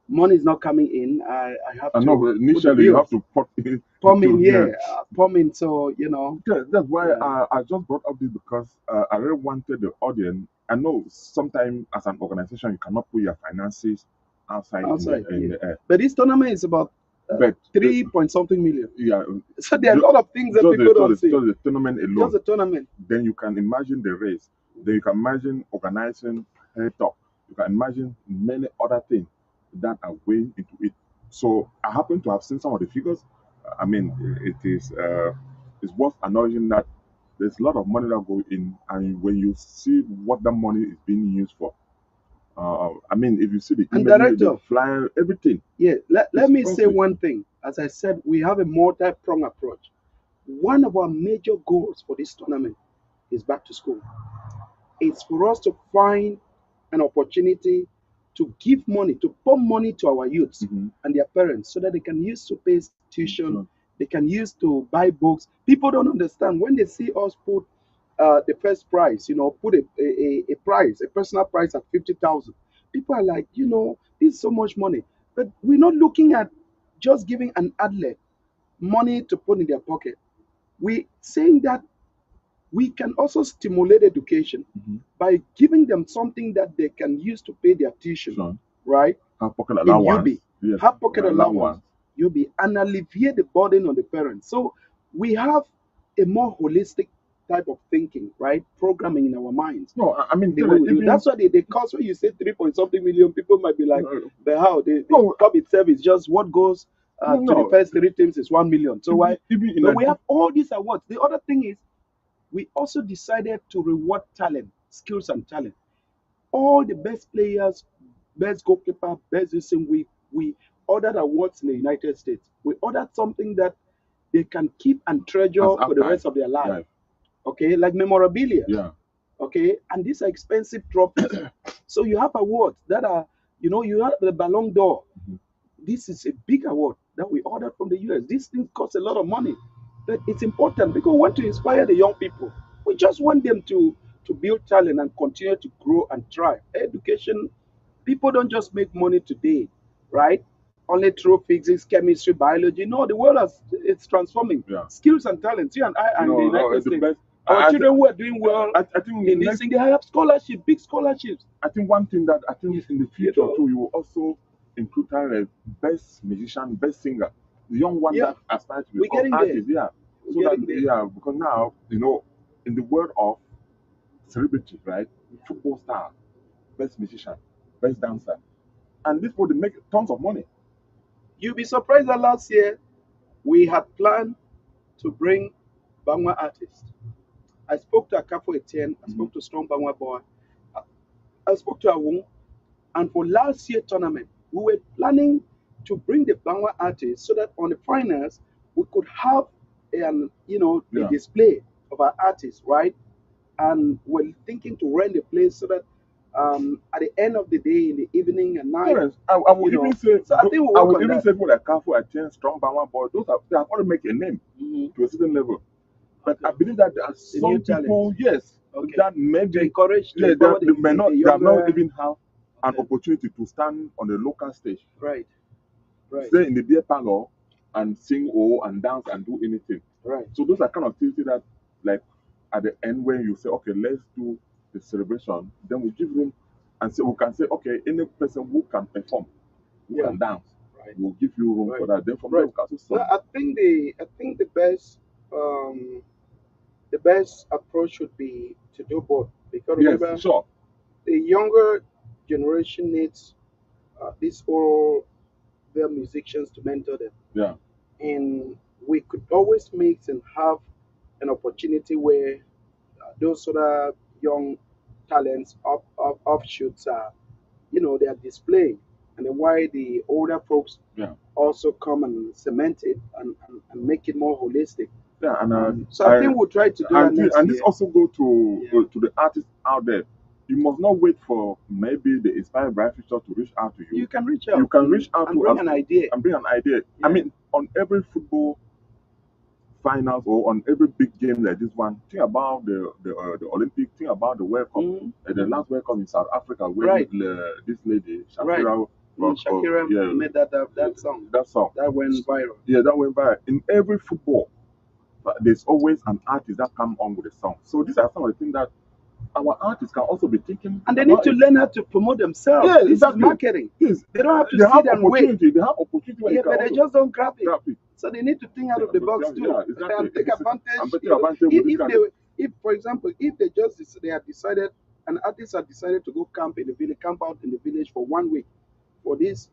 money is not coming in, I have I know, to but put the initially you have bills. to put it Plumbing, into, yeah. yeah, plumbing. So That's why yeah, I just brought up this because I really wanted the audience. I know sometimes as an organization you cannot put your finances outside outside, in yeah. the air, But this tournament is about but 3 point something million. yeah, So there are a ju- lot of things that people don't see. just the tournament Just alone. the tournament. Then you can imagine the race. Then you can imagine organizing head talk. You can imagine many other things that are going into it. So I happen to have seen some of the figures. I mean, it is it's worth acknowledging that there's a lot of money that go in, and when you see what that money is being used for, I mean, if you see the And imagery, the director, flyer, everything, yeah, let it's me say costly. one thing. As I said, we have a multi-pronged approach. One of our major goals for this tournament is back to school. It's for us to find an opportunity to give money, to pump money to our youths Mm-hmm. and their parents so that they can use to pay tuition, Sure. they can use to buy books. People don't understand when they see us put the first prize, put a price, a personal price at 50,000. People are like, this is so much money. But we're not looking at just giving an adlet money to put in their pocket. We saying that we can also stimulate education Mm-hmm. by giving them something that they can use to pay their tuition, Sure. right? Have pocket In allowance. UB, Yes, have pocket allowance, allowance. UB, and alleviate the burden on the parents. So we have a more holistic type of thinking, right? Programming in our minds, No, I mean, the tell way you, we do. even That's why the cost when you say 3 point something million, people might be like, but how? The no, club itself is just what goes to the no, first three teams is 1 million. So why? even in But a we have all these awards. The other thing is we also decided to reward talent, skills, and talent. All the best players, best goalkeeper, best this thing, we ordered awards in the United States. We ordered something that they can keep and as treasure for the archive. rest of their life. Yeah, Okay, like memorabilia. yeah. Okay, and these are expensive trophies. So you have awards that are, you have the Ballon d'Or. Mhm. This is a big award that we ordered from the US. These things cost a lot of money, but it's important because we want to inspire the young people. We just want them to build talent and continue to grow and thrive. Education, people don't just make money today, right? Only through physics, chemistry, biology. No, the world has it's transforming. Yeah. Skills and talents. You and I are in the No, United the States. best. Our children who are doing well I think in this next. thing, they have scholarships, big scholarships. I think one thing that I think in the You future know, too, you will also include a best musician, best singer, the young one yeah, that aspire to we're become getting there. artist. Yeah, We're so that getting there. yeah, because now in the world of celebrity, right? Football star, best musician, best dancer, and this would make tons of money. You'll be surprised that last year we had planned to bring Bangwa artists. I spoke to Akafo Etienne, I Mhm. spoke to Strong Bangwa Boy, I, I spoke to Awung, and for last year tournament, we were planning to bring the Bangwa artists so that on the finals we could have a Yeah. display of our artists, right? And we're thinking to rent the place so that at the end of the day, in the evening and night, Yes, I would even say, So I think we'll I work would on even that. say for like Carrefour, Attend, Strong Bama Boy, those are they have already make a name Hmm. to a certain level. But I Okay. believe that there are The new some talent. people, yes, Okay. that To maybe encourage, to yeah, empower they may the not, they have not younger. even have an Okay. opportunity to stand on the local stage, Right. Right. stay in the beer parlor and sing or and dance and do anything. Right. So those are kind of activities that, like, at the end when you say, okay, let's do the celebration, then we give room and say we can say, okay, any person who can perform, who Yeah. can dance, Right. we'll give you room for Right. that. Then from there Right. we can also Well, song. um the best approach should be to do both because Yes, remember sure. the younger generation needs these all their musicians to mentor them, Yeah. and we could always mix and have an opportunity where those other young talents offshoots are they are displaying, and then why the older folks Yeah. also come and cement it and make it more holistic. Yeah, and So I think we'll try to do that next and this year. also go to Yeah. to the artists out there. You must not wait for maybe the inspired bright future to reach out to you. You can reach You out can reach out and to bring us an idea. and bring an idea. I Yeah. mean, on every football finals or on every big game like this one, think about the Olympic, think about the World Cup. Mhm. The last World Cup in South Africa when Right. this lady Right. Shakira, Shakira yeah, made that song that song, that went viral. yeah, that went by in every football. But there's always an artist that come on with a song. So these are some of the things that our artists can also be thinking And they need about to it. learn how to promote themselves. Yeah, This is exactly. marketing. Yes, They don't have to they have sit and wait. opportunity. They have opportunity where you Yeah, can but they also just don't grab it. grab it. So they need to think out of the box too, Yeah, exactly. and take I'm advantage. taking advantage with this If kind they, of if for example, if they have decided, an artist have decided to go camp in the village, camp out in the village for 1 week for this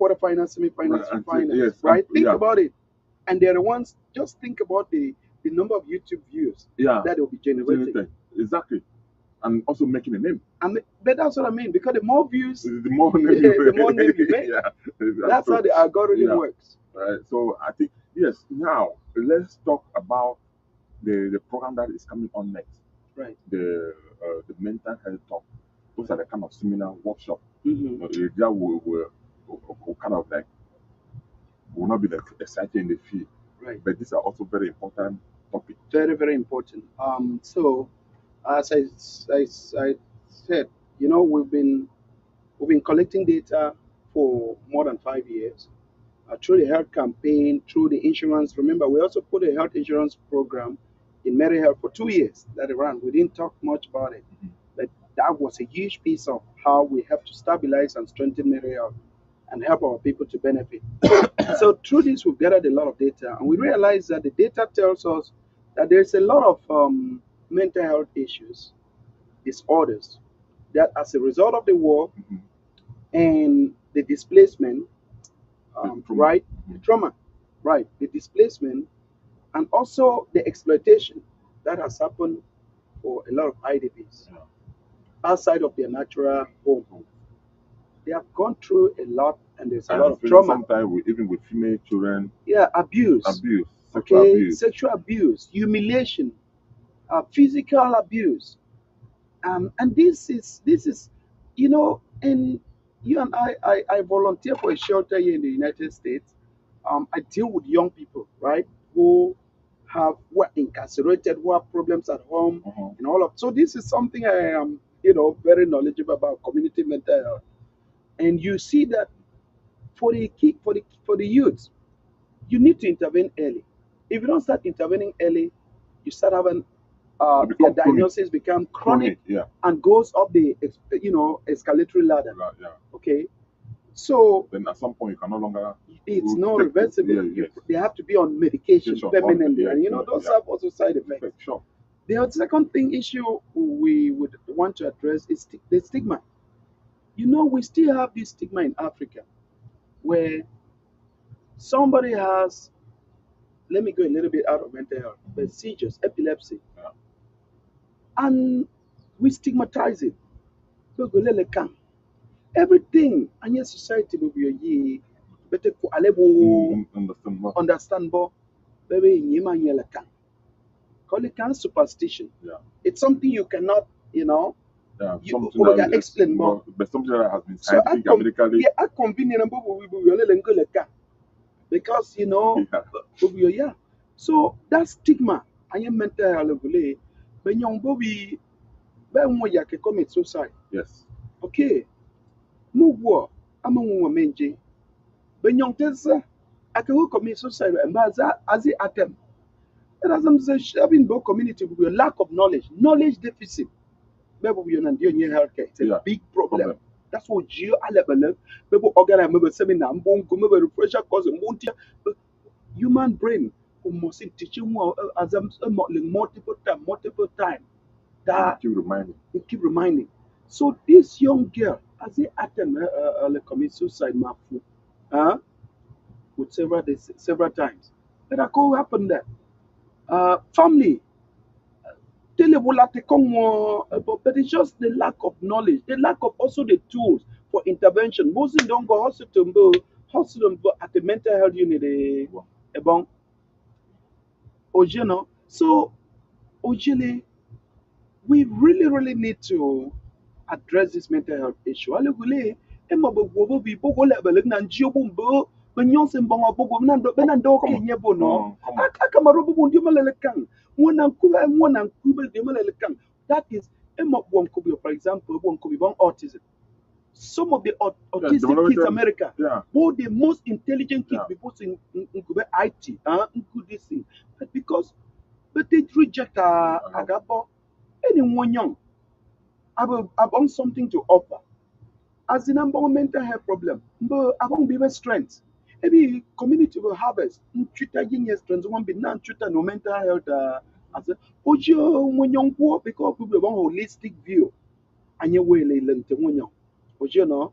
quarterfinals, right, semifinals, yes, finals, right? Think yeah, about it, and they're the ones. Just think about the number of YouTube views yeah, that will be generating. exactly, and also making a name. But that's what I mean because the more views, The more name you the more name you make. yeah, that's That's how true. the algorithm Yeah, works. right. So I think yes. Now let's talk about the program that is coming on next. Right. The mental health talk. Those are the kind of seminar workshop Hmm. that will kind of like will not be like exciting in the field, Right. but these are also very important topics. Very, very important. So as I said, we've been collecting data for more than 5 years through the health campaign, through the insurance. Remember, we also put a health insurance program in Mary Health for 2 years that it ran. We didn't talk much about it, Mhm. but that was a huge piece of how we have to stabilize and strengthen Mary Health and help our people to benefit. So through this, we've gathered a lot of data, and we realize that the data tells us that there's a lot of mental health issues, disorders, that as a result of the war Mhm. and the displacement, The trauma. right, the trauma, right, the displacement, and also the exploitation that has happened for a lot of IDPs Yeah. outside of their natural home. So, They have gone through a lot, and there's a and lot of especially trauma. sometimes with, even with female children, Yeah, abuse, abuse, sexual okay, abuse. sexual abuse, humiliation, physical abuse, and this is, and you and I volunteer for a shelter here in the United States. I deal with young people, right, who are incarcerated, who have problems at home, Uh-huh. and all of. So this is something I am, very knowledgeable about community mental health, and you see that for the youth, you need to intervene early. If you don't start intervening early, you start having It their become chronic, diagnosis become chronic chronic, yeah, and goes up the escalatory ladder. yeah. Okay, so Then at some point you can no longer it's not take to, reversible. yeah, yes, They have to be on medication all the permanently, yeah, and yeah, those yeah. have also side effects. Sure. The second thing issue we would want to address is the stigma. We still have this stigma in Africa where somebody has, let me go a little bit out of mental health, but seizures, epilepsy, Yeah. and we stigmatize it. So go lele kan. Everything and your society will be a ye better ko alebo understand bo baby nyima nyela kan. Call it can superstition. Yeah. It's something you cannot, you know, Yeah, you something that is explain more. but something that has been So scientific, medically. yeah, I convenient because you know, yeah. So that stigma and your mental health, when young Bobby, when you can commit suicide. Yes. Okay, move war. I'm a woman, menji. When young Tessa, I can commit suicide and as it attempt. That as I'm saying, both community with a lack of knowledge deficit. Maybe we are not doing healthcare. It's a big problem. That's what you are level. Maybe organize maybe seminar, maybe refresher course, human brain who must teach you more as I'm modeling multiple time. That you keep reminding. So this young girl, as they attempt commit suicide, uh, with several times. That could happen there. Family but it's just the lack of knowledge, the lack of also the tools for intervention. Most don't go hospital at the mental health unit about Ojeno. So Ojele, we really need to address this mental health issue. Alegule, ema bogo bi bogo le bele na njio bumbo, benyonse mbongo bogo benando kenye bono. Akamaro bogo ndio malele kang. Mwana nkube ndio malele kang. That is ema bonko, for example, bonko bi bon autism. Some of the autistic kids in America, both the most intelligent kids, because in IT, this thing, but because they reject agabo anyone young. I've on something to offer. As in number mental health problem, but I won't be my strength. Maybe community will harvest. Twitter genius strength won't be non Twitter no mental health as a Ojo when young poor because we want holistic view and your way late when young. Ojo no.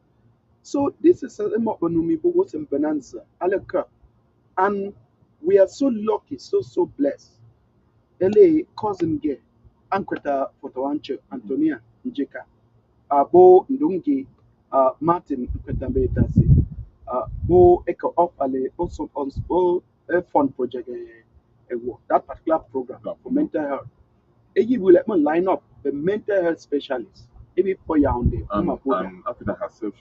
So this is a mobanumi bogos and bonanza. Alaka. And we are so lucky, so blessed. LA cousin gay. Ankweta Fotowancho Antonia Njeka. Bo Ndungi Martin Kwetambetasi. Bo Eko Opale also on a fund project that particular program for mental health. Egi will let me line up the mental health specialist. Maybe for Yaounde. And Akweta herself,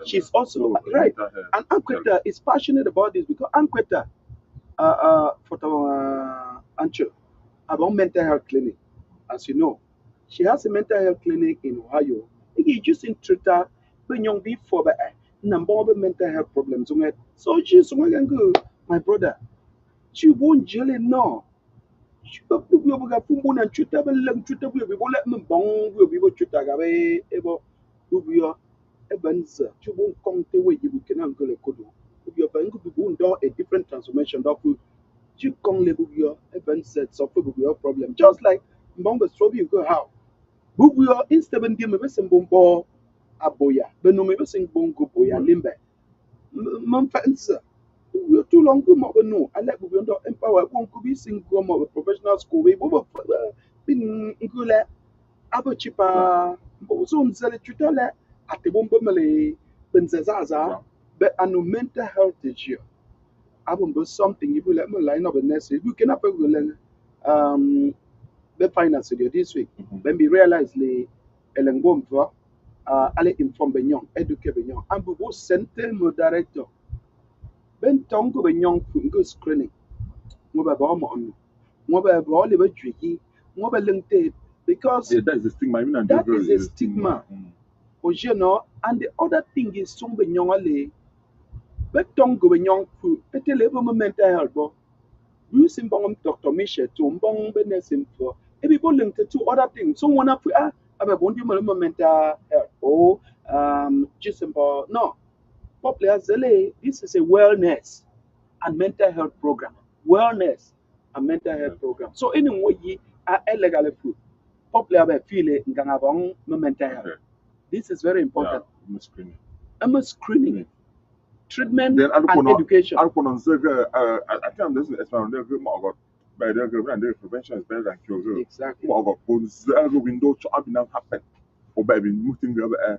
she's also right. And Ankweta is passionate about this because Ankweta for Ancho about mental health clinic, as you know. She has a mental health clinic in Ohio. Igi just in Twitter, when young before but number of mental health problems. So she's my brother. She won't jelly no. She got to be able to put on Twitter, but Twitter will be let me bong will be able to tag away ever who we are events. She won't come the way you can uncle a kudu. If you're going to be doing a different transformation that will you can't label your event sets of your problem. Just like Mbonga Strobe, you go how. Bubio instead of the Mavison Bombo Aboya, but no Mavison Bongo Boya Limbe. Mumfans, we're too long to no. I like we don't empower one could be single of a professional school. We both been good abo chipa zone select at the Bombomale Benzaza, but a mental health issue. Abumbo something you will let me line up the next week. We can have a the finance video this week. When we realize the Elengom for Ale inform Benyon, educate Benyon, and we will send them director. Ben Tongo Benyon go screening. Mobile bomb on mobile Oliver tricky, mobile linked because that is a stigma. That is a stigma. You know, and the other thing is some Benyon Ale. Bet Tongo Benyon food, it's a level mental health. Using bong Dr. Michel to bong business info. If people link to other things, so one up about one mental health or just about no. Popular Zele, this is a wellness and mental health program. Wellness and mental health program. So anyway, ye are illegal food. Popular by feel it in mental health. This is very important. I'm a screening. Treatment and education. I think this is By the prevention is better than cure. Exactly. What about window to happen? Or baby, moving the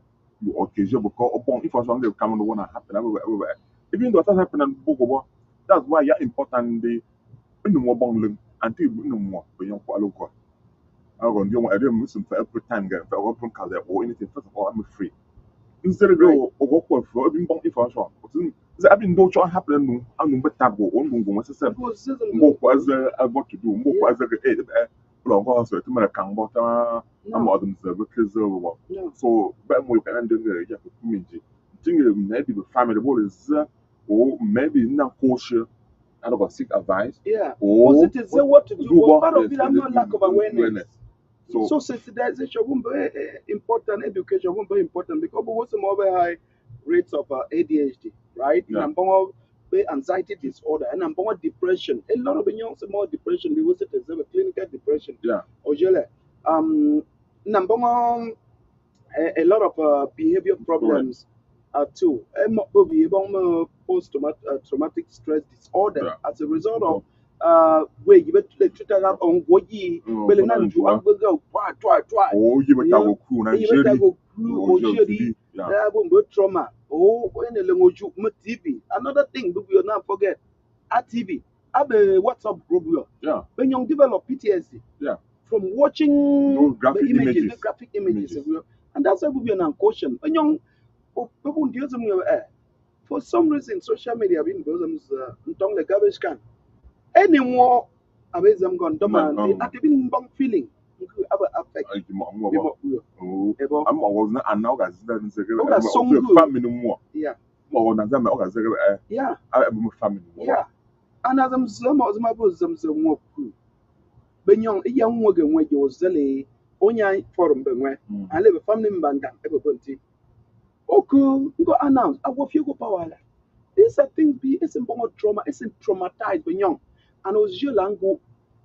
occasion because upon if I want to come on the one happen everywhere. Even though that happen and book, that's why you're important. The no more bungling until no more when you're quite local. I want you I didn't listen for every time get for open color or anything. First of all, I'm free. Instead of go or work for even bong if I want. I've been no trying happen no I'm no better go on go necessary. More was what to do, more was a long house to make a can but I'm out of because so but we can do the community. Think maybe the family what is or maybe not cautious and about seek advice. Yeah. Or Because it is what to do, but part of it I'm not lack of awareness. So So sensitization won't be important, education won't be important because we want some over high rates of ADHD, right? Yeah. Number one, anxiety disorder, and number one, depression. A lot of young some more depression. We was it as a clinical depression. yeah, Or number one, a lot of behavior problems too. Post traumatic stress disorder Yeah. as a result of where you treat on what ye well not to go try. oh you better go cool na You better jerry go oh through yeah trauma. Oh, when the language TV. Another thing we will not forget. At TV, have a WhatsApp group. yeah When you develop PTSD yeah from watching those graphic the images, images the graphic images. And that's why we are now caution. When young people do some for some reason social media being bosoms the garbage can. Any more away them gone dormant at even bang feeling have an affect. oh I'm was not an organization Okay, song good. family more Yeah. more than them organization Yeah. I'm family Yeah. And as I'm some of my bosoms more cool. When young a young woman when you was the onya forum benwe I live a family member everybody. Okay, go announce I will feel go power. These are things be it's about trauma, it's traumatized when young. And was your lango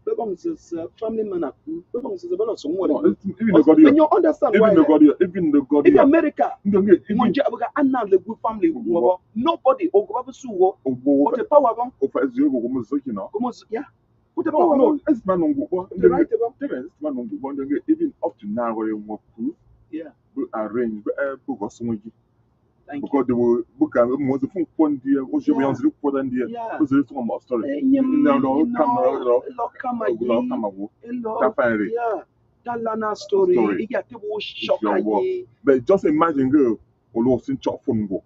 belongs as family man belongs as about someone. even the god When you understand why even the god in America, even Monja Abuga announce the good family nobody or go up suwo or the power of over zero go mo so you know almost yeah. Put the no power no it's man on go the right about it's man on go even up to now where you want to yeah. arrange book or something Thank because they will book and most of one dear was your young report and dear because there's one more story no camera yeah, that Lana story. Yeah, they will shock you. but just imagine girl or lost in chop phone go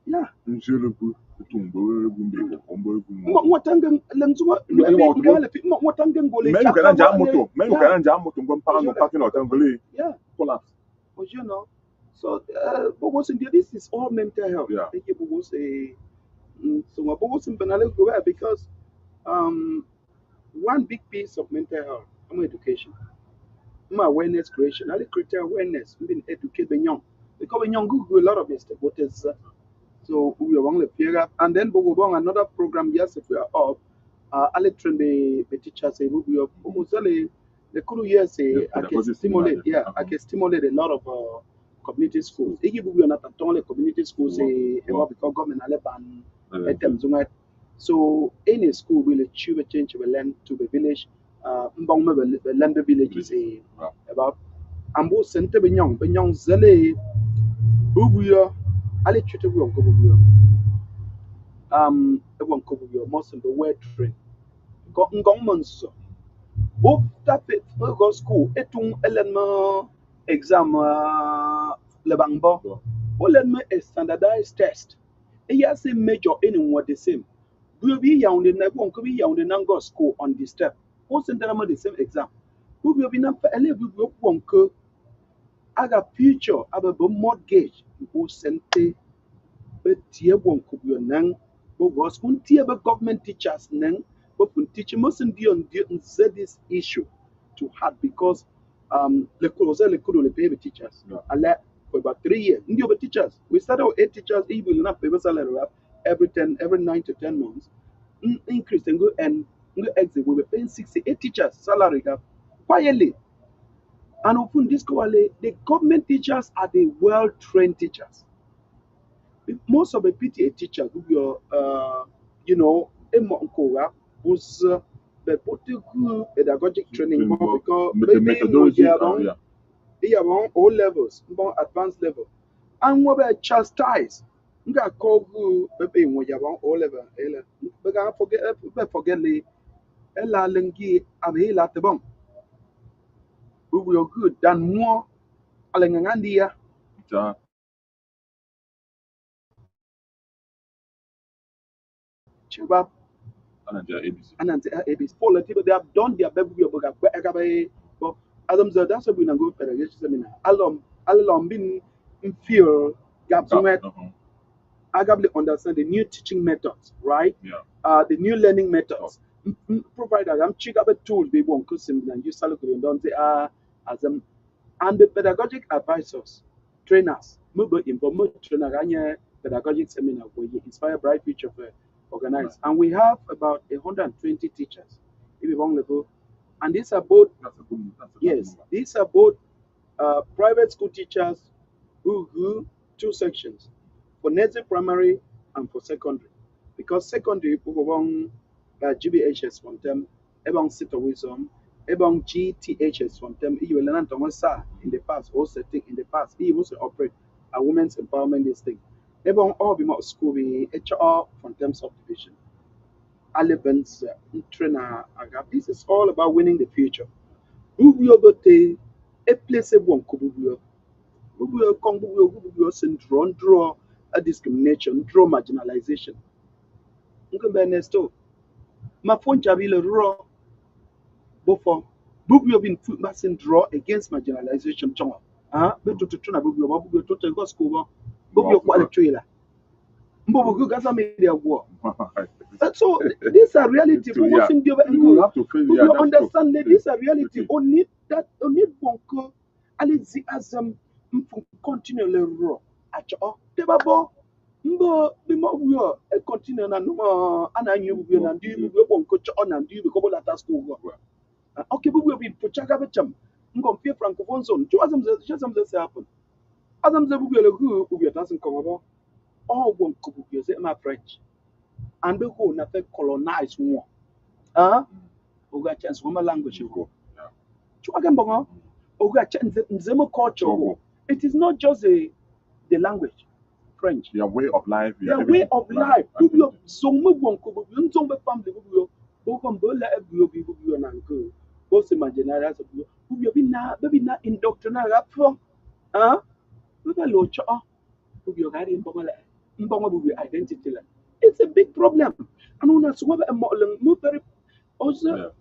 Yeah. Njiribu tumbo gumbe ombo Mwatanga langzuma mwatanga ngole men kana jam moto ngom parano parking lot ngole yeah collapse but you know so this is all mental health yeah people say so go because one big piece of mental health education awareness creation I create awareness being educate the young because the young Google a lot of mistakes what is so we are one the period and then we go on another program yes if we are up I train the teachers say we are almost the cool years say I can stimulate I can stimulate a lot of community schools. If we are not only community schools say because government ale ban items so any school will achieve a change will learn to the village mbong me learn the village say about ambo center benyong zele bubuya ale chute bu onko bubuya e onko bubuya most of the word train go ngong monso o tapet go school etung element exam le bangbo o len a standardized test e ya say major anyone the same we be yaunde na go onko be yaunde na go school on the step o center the same exam we be na ele bu onko aga future aba mortgage o center be tie bon kubyo nang bo gos kun tie be government teachers nang bo kun teach mustn't be on this issue to hard because le kudo le pay the teachers ala for about 3 years ndi over teachers we started with 8 teachers he will not pay salary up every 9 to 10 months increase and go exit we were paying 68 teachers salary gap quietly and open this the government teachers are the well trained teachers most of the PTA teachers who are, you know, was the political pedagogic training because the maybe methodology, about O levels, about advanced level, and we were chastised. Nga call who maybe when you about O level, but I forget the ella lengi abhila tebong. We will good than more alengandia. Chibab and ABC. and ABC. Political, they have done their best. But Adam said that's why we not go pedagogy seminar. Alom been in fear gaps where I understand the new teaching methods, right? Yeah. The new learning methods. Provide I'm check up a tool they won't custom and use salary and don't say as and the pedagogic advisors, trainers, mobile informal trainer pedagogic seminar where you inspire bright future for organized. And we have about 120 teachers if you want to go. And these are both yes, these are both private school teachers who do two sections for nursery primary and for secondary. Because secondary people want GBHS from them, ebong sit wisdom, ebong GTHS from them, you will learn in the past, or setting in the past, he also operate a women's empowerment this thing. Ebong all be more school be HR from them subdivision. Alebens trainer agap. This is all about winning the future. Who will go to a place a one kubu syndrome, draw a discrimination, draw marginalization. Nkumbe nesto, ma phone chabile raw before. Bubio been put massing draw against marginalization. Chong. But to tuna bubio to go school. Bubio quality trailer. Mbobu Gasa media war. So these are reality. You have to face you understand that these are reality. Only that only bonko alizi azam continually raw. Acho debabo mbo bimo wo e continue na no ana nyu bu na ndi bu bonko cho na ndi bu ko la ta school go. Okay bu bi puchaga becham. Ngom fe francophone zone. Jo azam ze happen. Azam ze bu le gu bu ta sin ko all one could be my French. And we go na colonize one. Oga chance one language go. Chuagambongo, Oga chance nzemo culture go. It is not just the language, French. Their way of life. Their way of life. So we won't go. We don't be family. We come bola ebio bi bubio na nko. Both imaginary as bubio. Bubio bi na baby na indoctrinate rapro. We be lo cho. Bubio gari mbongo identity. It's a big problem. And when that's what I'm very also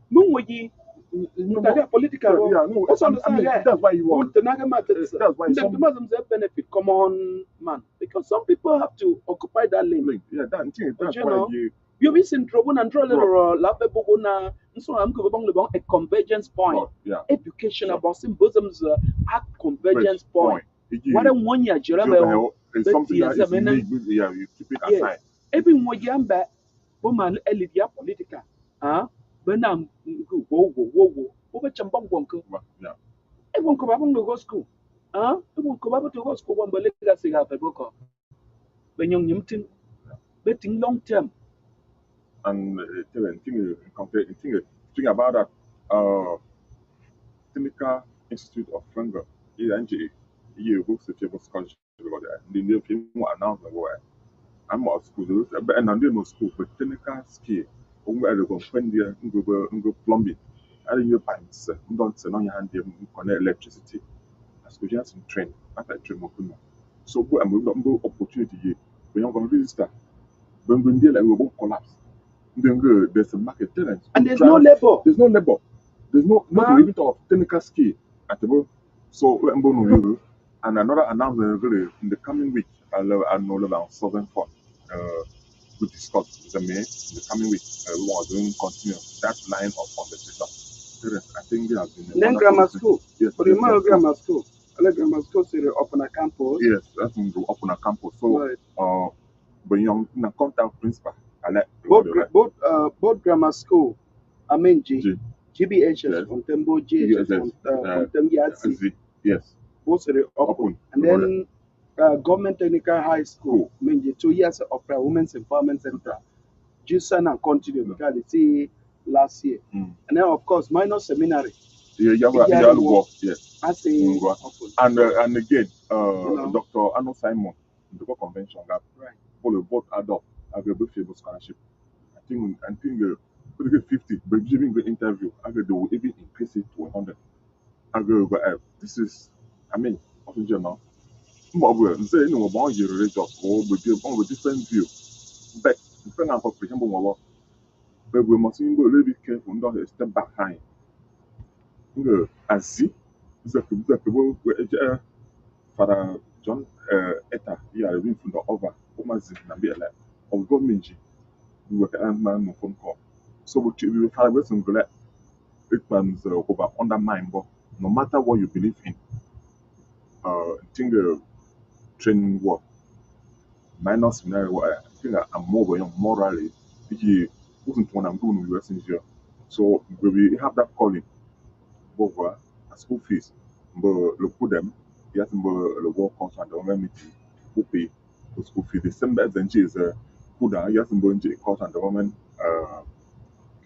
political. That's why you want. That's why some benefit come on, man. Because some people have to occupy that lane. Yeah, that's why you be in trouble and draw little labebogona. So I'm going to a convergence point. Education about symbolisms at convergence point. What I want you to it's something that is unique. Yeah, you keep it aside. Every one yamba, woman, Elidia politica. But I'm go, over Chambon Wonko. Yeah. It won't come up to go school. It won't come up to go school one, but legacy have a book. When young Newton, betting long term. And think about that. Technical Institute of Frankfurt, ENG, EU books the table scholarship about that. The new film announcement where I'm at school, but I'm not school, but technical skill. Where they go spend there, go plumbing. I think your pipes, don't say on your hand, you connect electricity. As we just train, after train more. So, I'm going to opportunity here. When you're going to register, when we deal, we won't collapse. Then there's a market talent. And there's no labor. There's no labor. There's no even of technical skill at the moment. So and another announcement really in the coming week, I know about Southern Court. We discuss the May in the coming week. We want to continue that line of conversation. I think there has been then grammar school. Yes, but remember grammar school. I like grammar school to open a campus. Yes, that's going to open a campus. So right. But young contact principal. I like both grammar school. I mean GBHS from Tembo, GHS from Tembo, yes. Both are open. And then Government Technical High School, 2 years of Women's Empowerment Center. Just and continue because they see last year. Mm. And then of course minor seminary. Yeah, yes. I say And again, know. Dr. Arnold Simon, the convention that Right. for the board adult, I get a famous scholarship. I think we get 50, but giving the interview, I get they will even increase it to 100. I go, but this is, I mean, often journal. Say, you know, about your results or with different view. But depending on comprehension, but we must be a little bit careful, not a step behind. Ainsi, Father John Etta, yeah, I went from the over, Omazi, Nabila, of government, we were a man no phone call. So we will try with some glad it man's over undermine, but no matter what you believe in, think training work, minor scenario, I think I'm more morally, he wasn't one I'm doing with in here. So we have that calling over a school fees, but look for them, yes, but the work cost and the meeting who pay the school fee. The same as then is Kuda, yes, and going to cost and government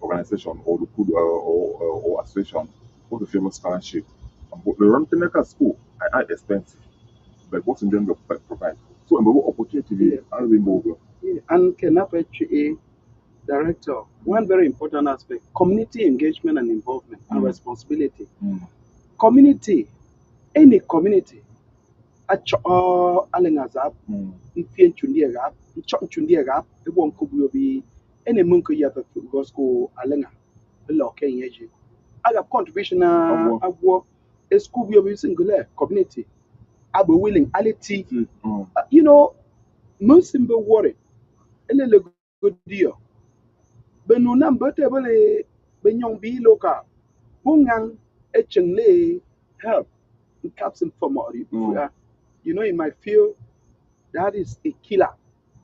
organization or the Kuda or association for the famous scholarship. But the Rankineka school I expensive, but what's in them the provide. So, and what opportunity we are removed. Yeah. And can a director, one very important aspect, community engagement and involvement and responsibility. Community, any community, alengazap, infien chundiagap, chon chundiagap, the one could be any munko yata go alenga, the law can yeji. I got contribution of work, a school be a single community. I be willing, ality, you know, most simple worry, a little good deal. Benunam butable, benyong be local, bungang, etchenle, help, captain for more. You know, in my field, that is a killer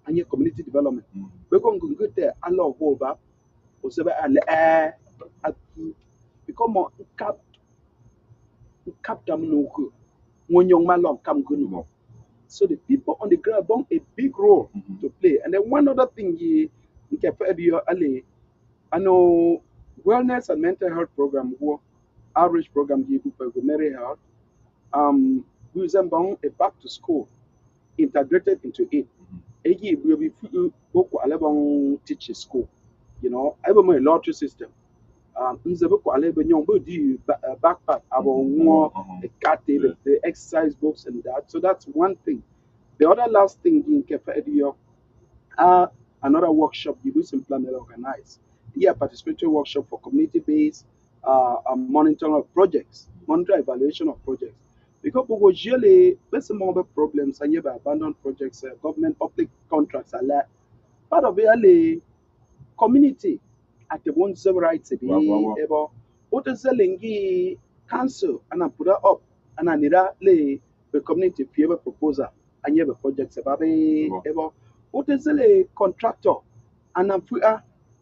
and your community development. We're going to go there, I love over, or so and air, become more cap them no when young man long come good more. So the people on the ground bring a big role to play. And then one other thing you can I know wellness and mental health program, outreach program, you Mary Health, we use them a back to school integrated into it. Egi will be boku alebong teaching school. You know, I have my lottery system. Nze boku alebe nyong bo di backpack about more the exercise books and that. So that's one thing. The other last thing in Kefa Edio, another workshop you will implement organize. Yeah, participatory workshop for community-based monitoring of projects, monitor evaluation of projects. Because we usually, there's some other problems, and you have abandoned projects, government public contracts, are like part of it, community at the one civil rights be able what is the council and I put it up and I need the community to a proposal and you have a project about able what is the contractor and I'm put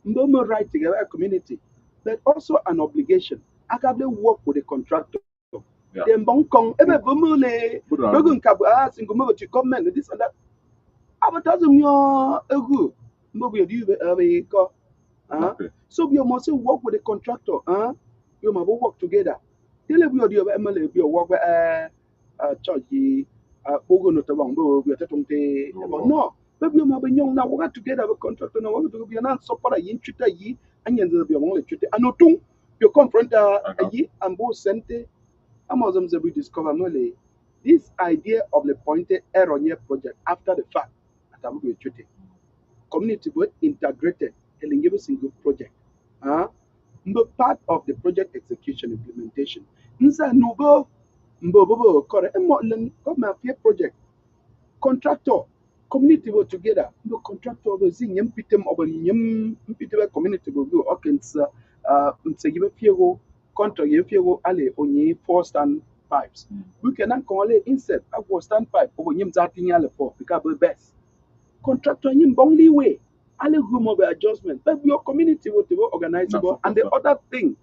no right together a community but also an obligation I can work with the contractor. Then bonkong ebe bumule dogun kabu single move to comment this and that advertising your egu mobile do you so we must work with the contractor. You must work together. Tell we are MLA be work with church Bogo no tabang bo we are tatumte no. But we must be young now work together with contractor now we to be an support a yin chita yi and yen be among the and no tung you confront yi and both sente Amazon we discover mole this idea of the pointed error project after the fact that I'm going to community both integrated and give a single project. But part of the project execution implementation. Nsa nubo mbo correct. Come here project contractor community work together. No contractor go see nyem pitem over nyem pitem community go go. Okay, nsa give a fiego contract give fiego ale onye 4 stand pipes. We can call it instead of 4 stand pipe over nyem zati ale for because the best contractor nyem bongli way. Alle room of adjustment, but your community will be organizable. And the other thing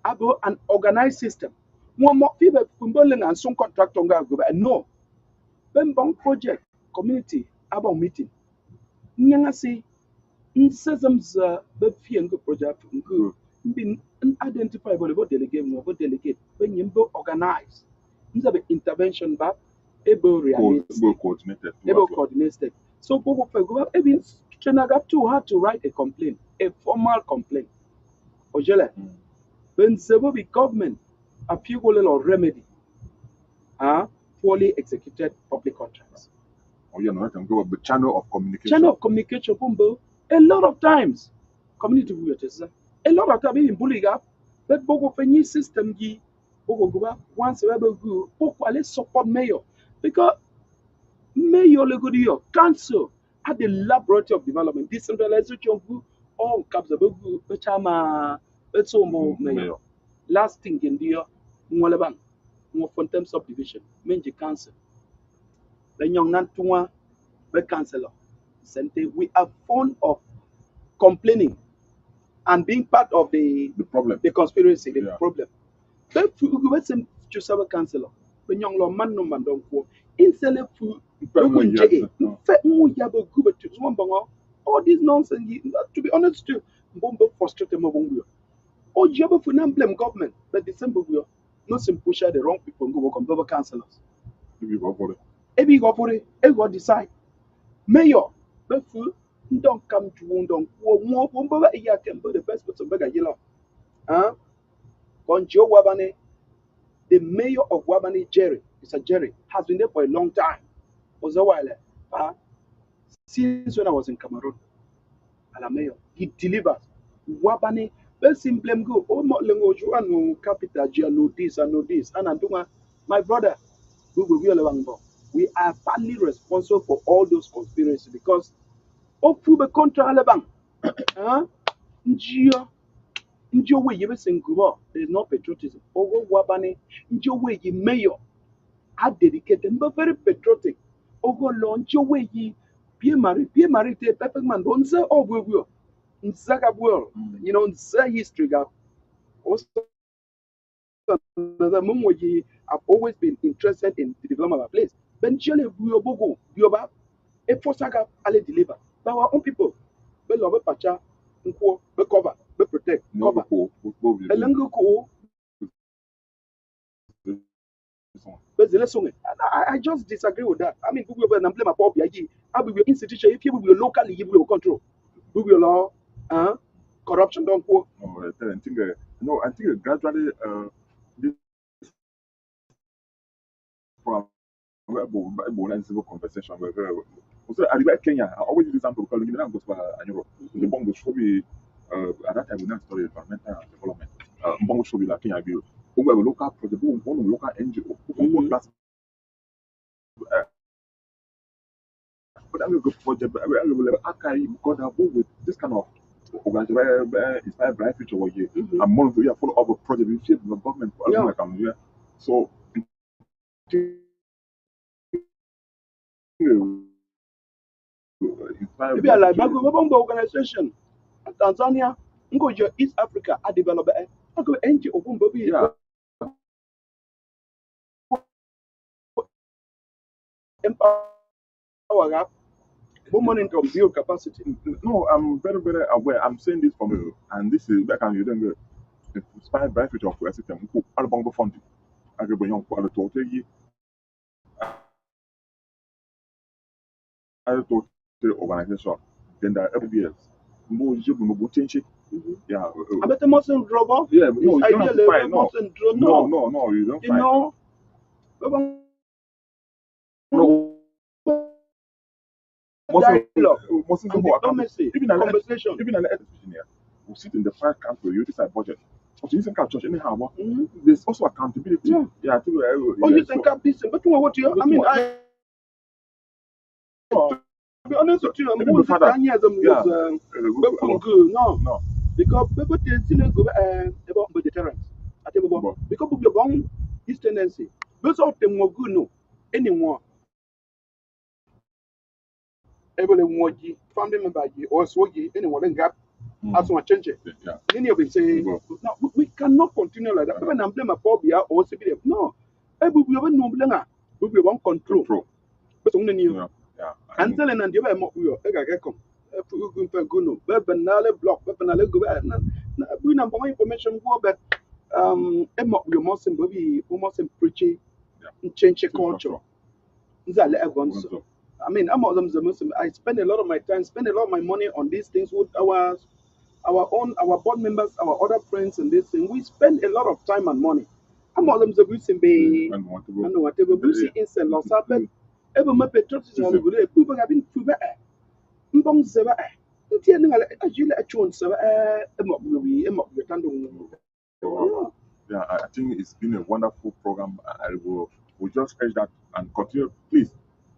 about an organized system. One more people and some contractor go no. When bong project community about meeting. Nyanga say systems be fear go project go be identify about delegate no about delegate when you organize these are intervention back able realistic able coordinated so go for go even Chenagap too had to write a complaint a formal complaint ojele when several be government appeal or remedy are poorly executed public contracts. Oh, yeah, no, I can go up the channel of communication. Channel of communication, Bumbo, a lot of times, community workers, a lot of times in bullying up, but Bogo Fenny system, Bogo Guba, once ever go, Bogo support mayor, because mayor Legodio, council, at the laboratory of development, decentralization, all caps of Bogu, Chama, it's almost mayor. Last thing in the year, Mwalabang, more Fontem subdivision, Menji council. Then young Nantua, the councillor. We are fond of complaining and being part of the problem, the conspiracy, the problem. But we some to serve councillor. When young law man no man don't go. Instead of all this nonsense. To be honest, too, Bombo frustrated Mobongo. Oh, you have to blame government, but December we are not some push the wrong people and go work on Bobo councillors. If go for it, every decide. Mayor, but don't come to wound on more the best person beggar yellow. Huh? Conjo Wabane, the mayor of Wabane, Jerry, Mr. Jerry, has been there for a long time. Was a while. Since when I was in Cameroon, and a mayor, he delivers. Wabane, very simple go. Oh, not language, no capital, no this and no this. And I'm doing my brother, we are partly responsible for all those conspiracies because through the contra alabang. Njio njio we yebe sengubo. There is no patriotism. Ogo wabane njio we yi mayor are dedicated but very patriotic. Ogo lo njio we yi pie mari te perfect man don't say oh we nzaga well. You know nza history ga also the moment I've always been interested in the development of a place. Eventually we obogo bioba a fosaga ale deliver. But our own people be love pacha nko be cover be protect cover elengo ko but the lesson I just disagree with that. I mean we will blame my pop yaji I will institution if you will locally you will control we will law corruption don't go no I think no I think gradually this from civil conversation also at Kenya I always use example because you know go to Europe the bongo should be at that time we not study environmental development bongo should be like Kenya be we have a local project one local NGO who plus but I'm going project archive because I go with this kind of organization inspired bright future what you and more of you follow up a project we shape the government for like I'm here so maybe I like Bongo organization Tanzania Ngojo East Africa I develop I go NGO yeah empower women to build capacity. No, I'm very, very aware. I'm saying this from you, and this is back and you don't go. Inspired by future of a system. Who are bongo funding? I go beyond for the total year. I told the organization. Then there every years. More you will change it. Yeah. I bet the mustn't drop off. Yeah, no, you don't have to fight. No, you don't you fight. know, No. dialogue, diplomacy, even an conversation. Even an engineer who sit in the fire council, you decide budget. So you think church anyhow, there's also accountability. Yeah, I think you think I'm decent, but what you I mean to be honest with you, I'm going to 10 years no. Because people still go about deterrence. I think because of your wrong this tendency. Those of them were good no anymore. Everyone family member or swogi anyone gap as one change it. Many of them say no, we cannot continue like that. Even I'm blame a phobia or civilian. No. We have no blame. We want control. But only new. And telling and you have more. Guno, Bebenale block, Bebenale go na we na more information go but emo you must be almost preaching change culture. Nzale Egonso. I mean, I'm of them the Muslim. I spend a lot of my time, spend a lot of my money on these things with our board members, our other friends, and this thing. We spend a lot of time and money. I'm of them the Muslim be and whatever Busi instant loss happen. Ever my patriotism on the people have been proven. Mbong Zeba. Ntien ngale ajile achon seba emok bi emok bi tando. Yeah, I think it's been a wonderful program. I will just urge that and continue, please.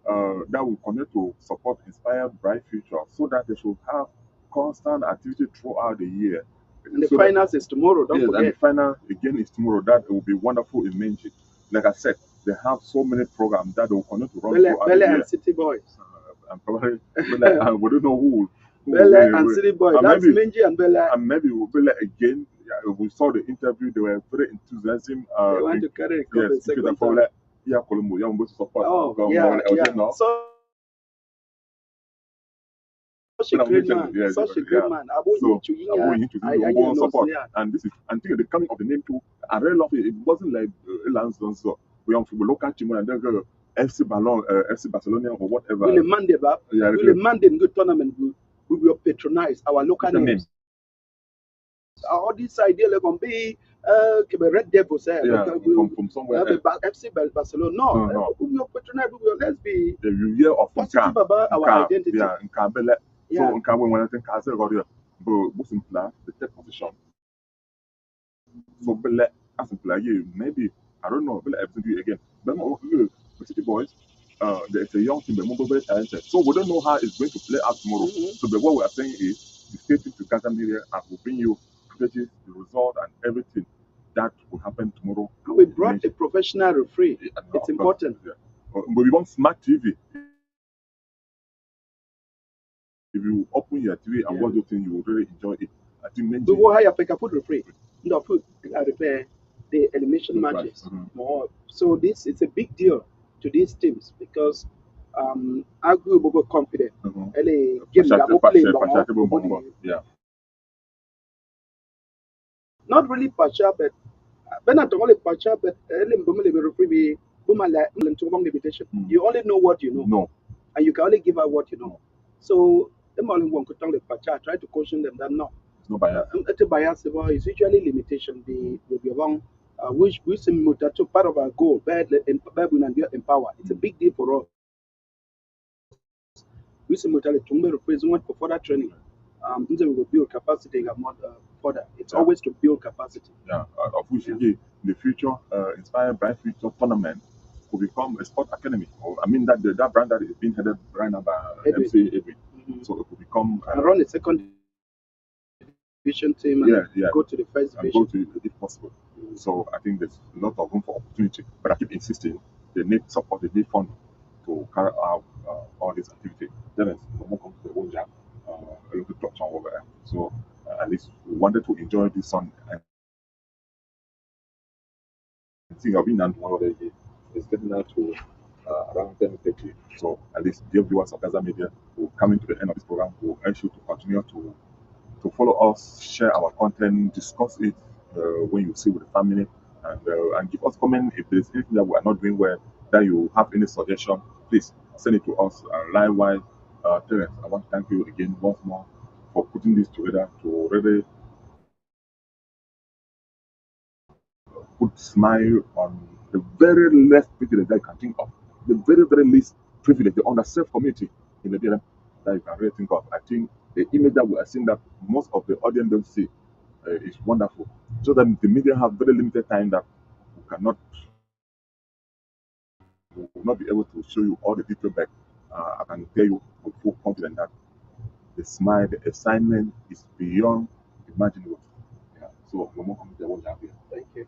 That will continue to support Inspire Bright Future so that they should have constant activity throughout the year. And the So finals is tomorrow. Don't yes, and the forget. final again is tomorrow. That will be wonderful in Menji. Like I said, they have so many programs that they will continue to run throughout the Bele year. and City Boys. And probably we don't know who Bele and City Boys. That's maybe, Menji and Bele. and maybe we'll be like again. Yeah, we saw the interview; they were very enthusiastic. They want to carry the cup Yes, second because time. like, yeah, Colombo, yeah, we support. Oh, yeah, yeah. Such a great man. Yeah, Such a yeah. great man. So I'm going into the support, yeah. and this is and think the coming of the name too. I really love it. It wasn't like Lance done so. We are from a local team and then go FC Ballon, FC Barcelona or whatever. Will Monday, Yeah, will Monday good tournament we will patronize our local names. All these ideas are going to be Red Devils, yeah, from somewhere. FC Barcelona. No, no. we will patronize. We will, let's be the year of positive about our identity. Yeah, so when I think I said about it, but most important, the third position. So Bele, as in play, maybe I don't know, Bele everything again. But the City Boys, there's a young team, but very talented. So we don't know how it's going to play out tomorrow. So but what we are saying is, the stay tuned to Gasa Media and we'll bring you footage, the result, and everything that will happen tomorrow. We brought a professional referee. It's important. Yeah. But we want smart TV. If you open your TV and watch those things, you will really enjoy it. I think we will hire a food referee. No food repair the elimination matches. So this is a big deal to these teams because I grew up confident. Yeah. Not really partial, but not only partial, but you only know what you know. No. And you can only give out what you know. So them only one could try to caution them that no. It's no bias. It's usually limitation. They be wrong. Which to part of our goal, bad and empower. It's a big deal for us. We simultaneously to represent for further training. We will build capacity further. It's always to build capacity. Yeah, of which in the future, Inspire Bright Future Tournament could become a sport academy. Or I mean that that brand that is being headed right now by MC Edwin. So it could become and run a second division team and go to the first division. And go to it if possible. So I think there's a lot of room for opportunity. But I keep insisting they need support, they need funding to carry out all this activity. Then it's more come to the own job, a little touch on over there. So at least we wanted to enjoy this sun. And I think I've been on tomorrow already. It's getting out to around 10:30. So at least dear viewers of Gasa Media will coming to the end of this program. We'll urge you to continue to follow us, share our content, discuss it when you see with the family, and give us comment if there's anything that we are not doing well, that you have any suggestion, please send it to us. Likewise, Terence, I want to thank you again once more for putting this together to really put smile on the very less privilege that you can think of, the very, very least privilege, the underserved community in the area that you can really think of. I think the image that we are seeing that most of the audience don't see is wonderful. So that the media have very limited time that we will not be able to show you all the detail back. I can tell you with full confidence that the smile, the excitement is beyond imaginable. Yeah. So, no more comment. Thank you.